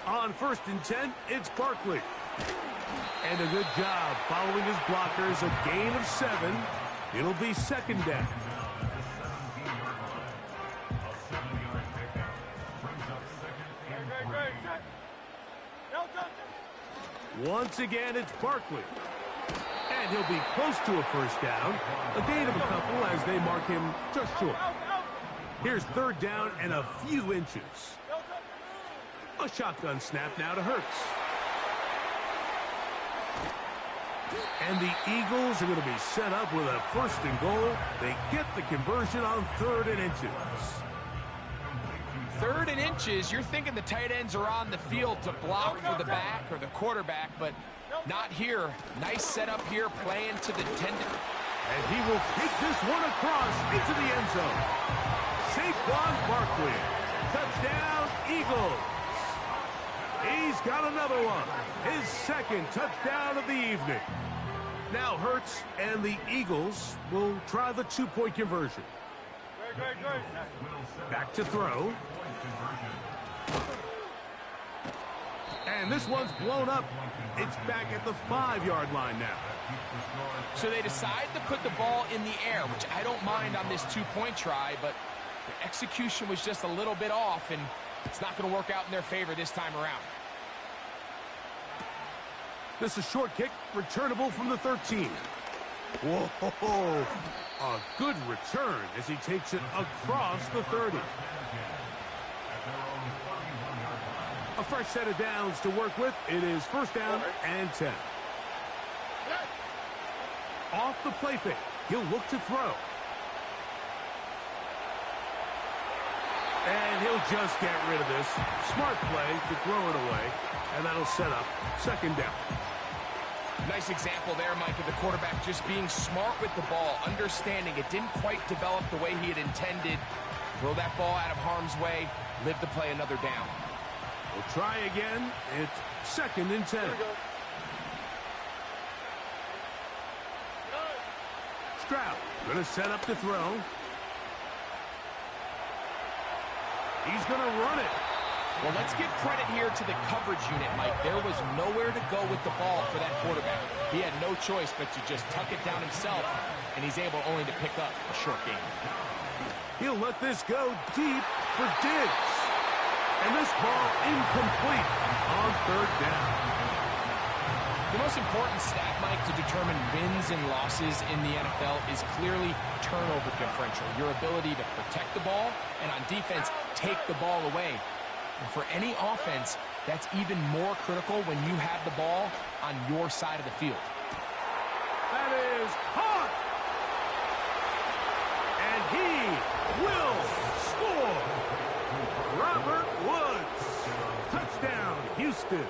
On 1st and 10, it's Barkley. And a good job following his blockers, a gain of 7. It'll be 2nd down. Once again, it's Barkley. And he'll be close to a 1st down. A gain of a couple as they mark him just short. Here's 3rd down and a few inches. A shotgun snap now to Hurts. And the Eagles are going to be set up with a 1st and goal. They get the conversion on 3rd and inches. 3rd and inches, you're thinking the tight ends are on the field to block for the back or the quarterback, but not here. Nice setup here, playing to the tendon. And he will take this one across into the end zone. Saquon Barkley. Touchdown, Eagles. He's got another one. His 2nd touchdown of the evening. Now Hurts and the Eagles will try the 2-point conversion. Back to throw. And this one's blown up. It's back at the 5-yard line now. So they decide to put the ball in the air, which I don't mind on this 2-point try, but the execution was just a little bit off, and it's not going to work out in their favor this time around. This is a short kick, returnable from the 13. Whoa, a good return as he takes it across the 30. A fresh set of downs to work with. It is 1st down and 10. Off the play fake, he'll look to throw. And he'll just get rid of this. Smart play to throw it away, and that'll set up 2nd down. Nice example there, Mike, of the quarterback just being smart with the ball, understanding it didn't quite develop the way he had intended. Throw that ball out of harm's way, live to play another down. We'll try again. It's 2nd and 10. Stroud going to set up to throw. He's going to run it. Well, let's give credit here to the coverage unit, Mike. There was nowhere to go with the ball for that quarterback. He had no choice but to just tuck it down himself, and he's able only to pick up a short gain. He'll let this go deep for Diggs. And this ball incomplete on 3rd down. The most important stat, Mike, to determine wins and losses in the NFL is clearly turnover differential, your ability to protect the ball and on defense take the ball away. And for any offense, that's even more critical when you have the ball on your side of the field. That is hot. And he will score. Robert Woods. Touchdown, Houston.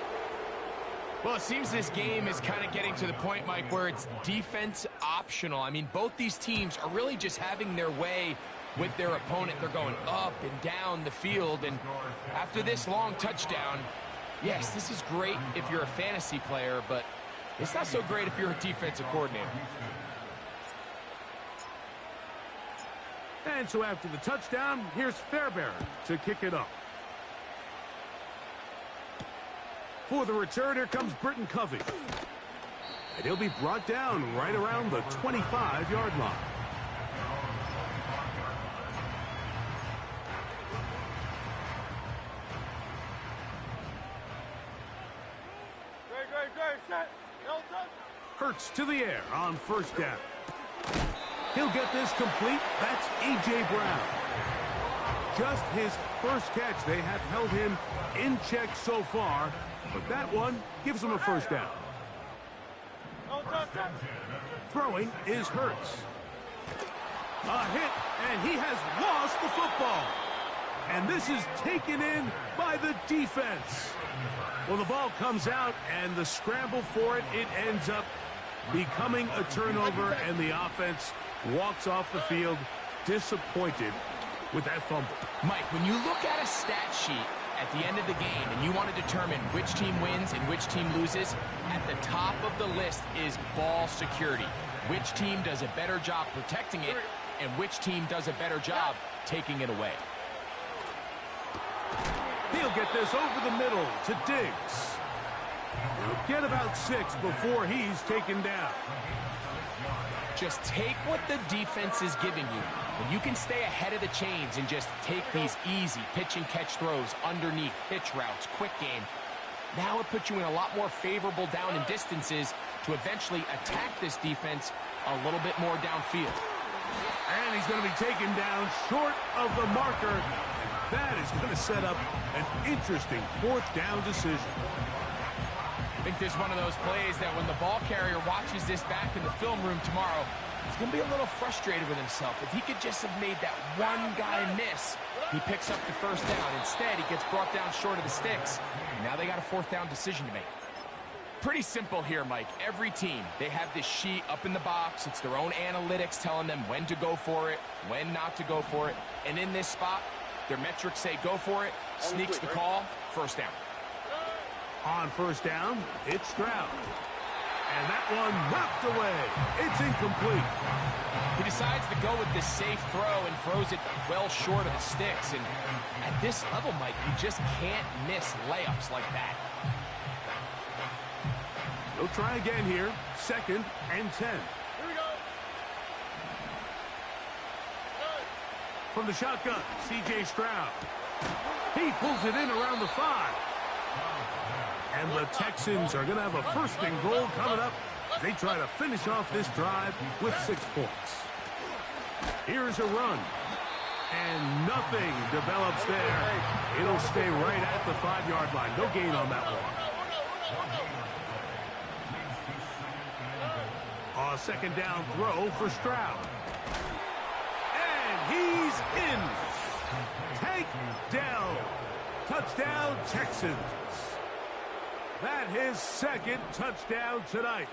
Well, it seems this game is kind of getting to the point, Mike, where it's defense optional. I mean, both these teams are really just having their way with their opponent. They're going up and down the field, and after this long touchdown, yes, this is great if you're a fantasy player, but it's not so great if you're a defensive coordinator. And so after the touchdown, here's Fairbairn to kick it off. For the return, here comes Britton Covey. And he'll be brought down right around the 25-yard line. Hurts to the air on first down. He'll get this complete. That's A.J. Brown. Just his first catch. They have held him in check so far, but that one gives him a first down. Throwing is Hurts. A hit, and he has lost the football. And this is taken in by the defense. Well, the ball comes out, and the scramble for it, it ends up becoming a turnover, and the offense walks off the field disappointed with that fumble. Mike, when you look at a stat sheet at the end of the game and you want to determine which team wins and which team loses, at the top of the list is ball security. Which team does a better job protecting it, and which team does a better job taking it away. He'll get this over the middle to Diggs. He'll get about 6 before he's taken down. Just take what the defense is giving you. When you can stay ahead of the chains and just take these easy pitch and catch throws underneath, hitch routes, quick game, now it puts you in a lot more favorable down and distances to eventually attack this defense a little bit more downfield. And he's going to be taken down short of the marker. And that is going to set up an interesting fourth down decision. I think there's one of those plays that when the ball carrier watches this back in the film room tomorrow, he's going to be a little frustrated with himself. If he could just have made that one guy miss, he picks up the first down. Instead, he gets brought down short of the sticks. Now they got a fourth down decision to make. Pretty simple here, Mike. Every team, they have this sheet up in the box. It's their own analytics telling them when to go for it, when not to go for it. And in this spot, their metrics say go for it, sneaks the call, first down. On first down, it's Stroud. And that one knocked away. It's incomplete. He decides to go with this safe throw and throws it well short of the sticks. And at this level, Mike, you just can't miss layups like that. He'll try again here. 2nd and 10. Here we go. From the shotgun, C.J. Stroud. He pulls it in around the 5. And the Texans are going to have a first and goal coming up. They try to finish off this drive with 6 points. Here's a run. And nothing develops there. It'll stay right at the 5-yard line. No gain on that one. A second down throw for Stroud. And he's in. Tank down. Touchdown, Texans. That his 2nd touchdown tonight.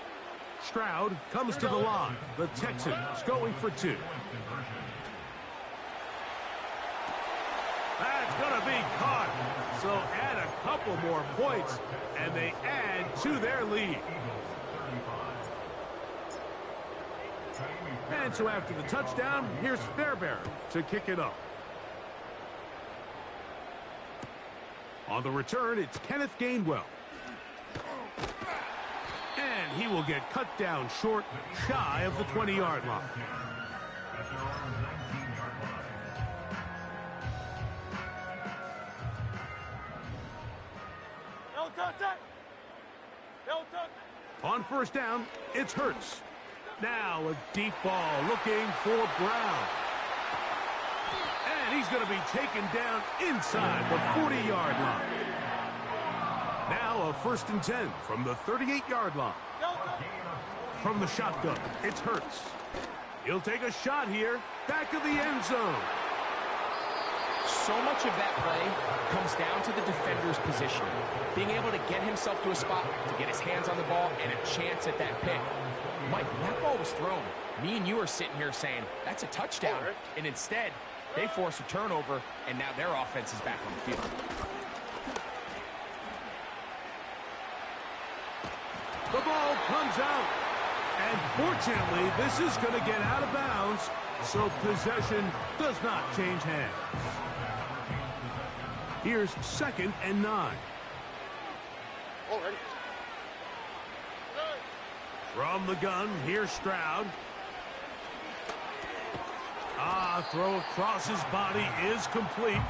Stroud comes to the line. The Texans going for 2. That's going to be caught. So add a couple more points, and they add to their lead. And so after the touchdown, here's Fairbairn to kick it off. On the return, it's Kenneth Gainwell. And he will get cut down short, shy of the 20-yard line. On first down, it's Hurts. Now a deep ball looking for Brown. And he's going to be taken down inside the 40-yard line. Now a 1st and 10 from the 38-yard line. From the shotgun, it's Hurts. He'll take a shot here, back of the end zone. So much of that play comes down to the defender's positioning. Being able to get himself to a spot, to get his hands on the ball, and a chance at that pick. Mike, when that ball was thrown, me and you are sitting here saying, that's a touchdown. And instead, they force a turnover, and now their offense is back on the field. The ball comes out. And fortunately, this is going to get out of bounds, so possession does not change hands. Here's 2nd and 9. From the gun, here's Stroud. Throw across his body is complete.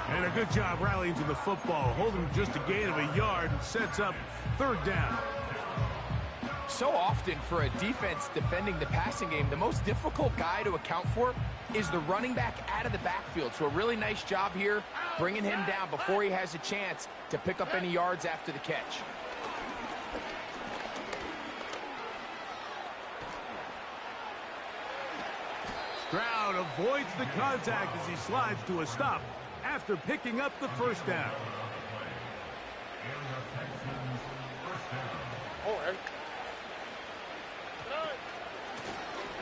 And a good job rallying to the football, holding just a gain of a yard and sets up third down. So often for a defense defending the passing game, the most difficult guy to account for is the running back out of the backfield. So a really nice job here bringing him down before he has a chance to pick up any yards after the catch. Stroud avoids the contact as he slides to a stop after picking up the first down.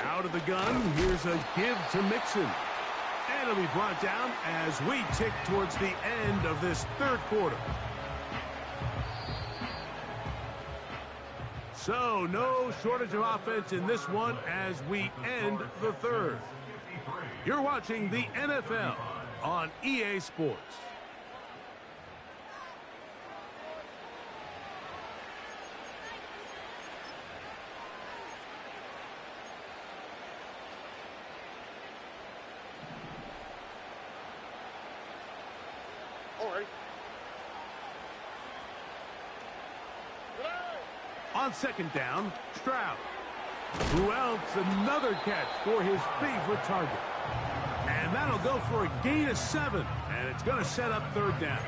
Out of the gun, here's a give to Mixon. And it'll be brought down as we tick towards the end of this third quarter. So, no shortage of offense in this one as we end the third. You're watching the NFL on EA Sports. On second down, Stroud. Who else? Another catch for his favorite target. And that'll go for a gain of 7. And it's going to set up third down.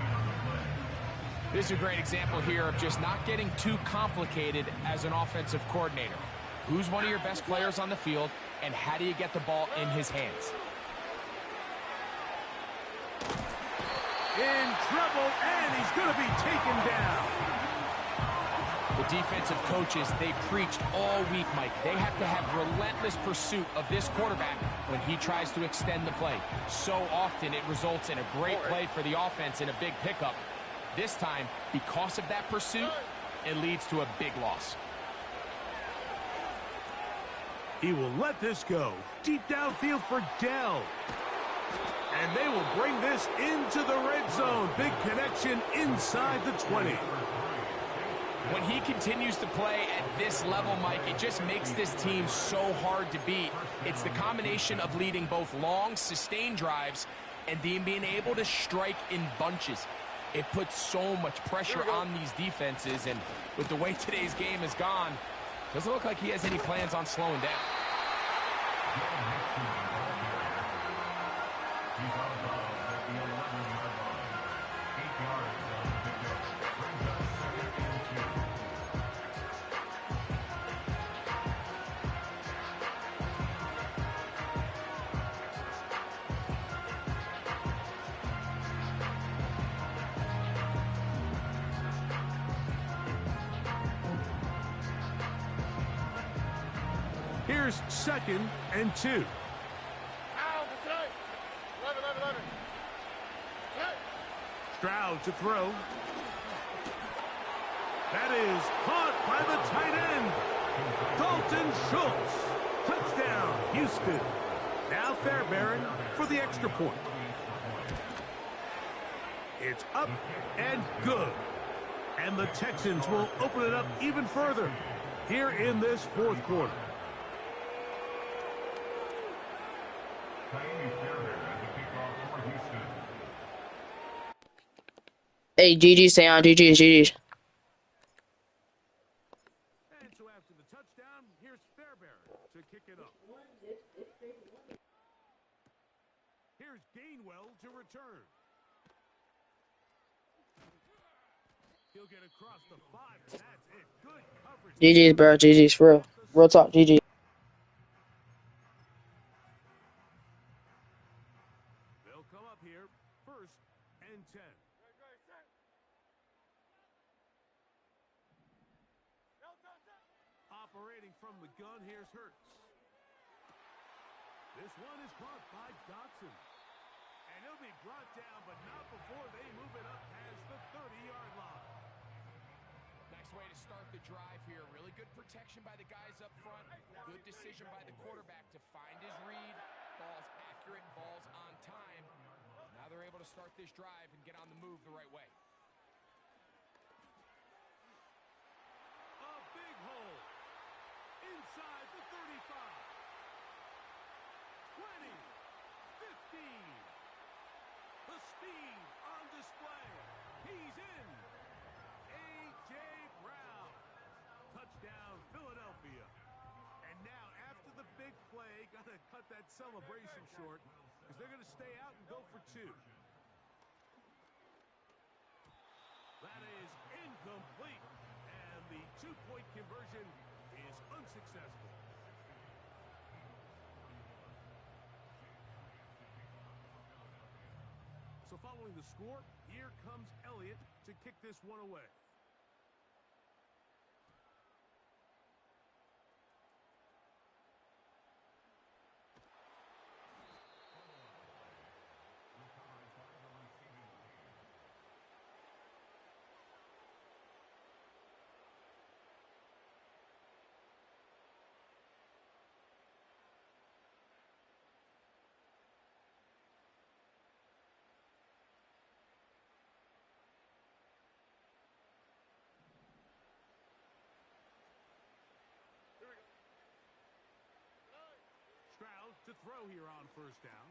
This is a great example here of just not getting too complicated as an offensive coordinator. Who's one of your best players on the field, and how do you get the ball in his hands? In trouble, and he's going to be taken down. The defensive coaches, they preached all week, Mike. They have to have relentless pursuit of this quarterback when he tries to extend the play. So often it results in a great play for the offense and a big pickup. This time, because of that pursuit, it leads to a big loss. He will let this go. Deep downfield for Dell. And they will bring this into the red zone. Big connection inside the 20. When he continues to play at this level, Mike, it just makes this team so hard to beat. It's the combination of leading both long, sustained drives and then being able to strike in bunches. It puts so much pressure on these defenses, and with the way today's game has gone, doesn't look like he has any plans on slowing down. Here's second and 2. Stroud to throw. That is caught by the tight end. Dalton Schultz. Touchdown, Houston. Now Fairbairn for the extra point. It's up and good. And the Texans will open it up even further here in this fourth quarter. Hey, GG, stay on. GG's. And so after the touchdown, here's Fairbairn to kick it up. Here's Gainwell to return. He'll get across the 5, and that's it. Good coverage. GG's, bro. GG's, for real. Real talk, GG. They'll come up here, 1st and 10. Operating from the gun, here's Hurts. This one is caught by Dotson. And he'll be brought down, but not before they move it up past the 30-yard line. Nice way to start the drive here. Really good protection by the guys up front. Good decision by the quarterback to find his read. Ball's accurate, ball's on time. Now they're able to start this drive and get on the move the right way. A big hole. 35, 20, 15. The speed on display. He's in. A.J. Brown. Touchdown, Philadelphia. And now, after the big play, got to cut that celebration short because they're going to stay out and go for 2. That is incomplete. And the 2-point conversion is unsuccessful. So following the score, here comes Elliott to kick this one away. Stroud to throw here on first down.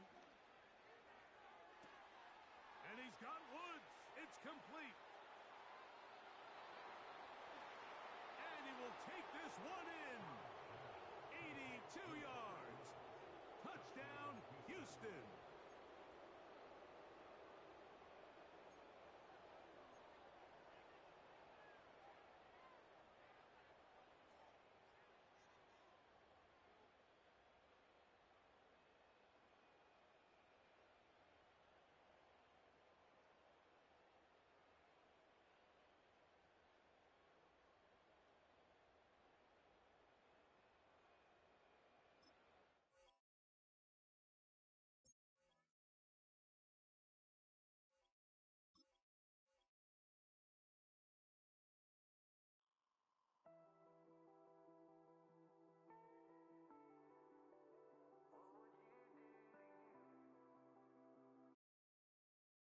And he's got Woods. It's complete. And he will take this one in. 82 yards. Touchdown, Houston.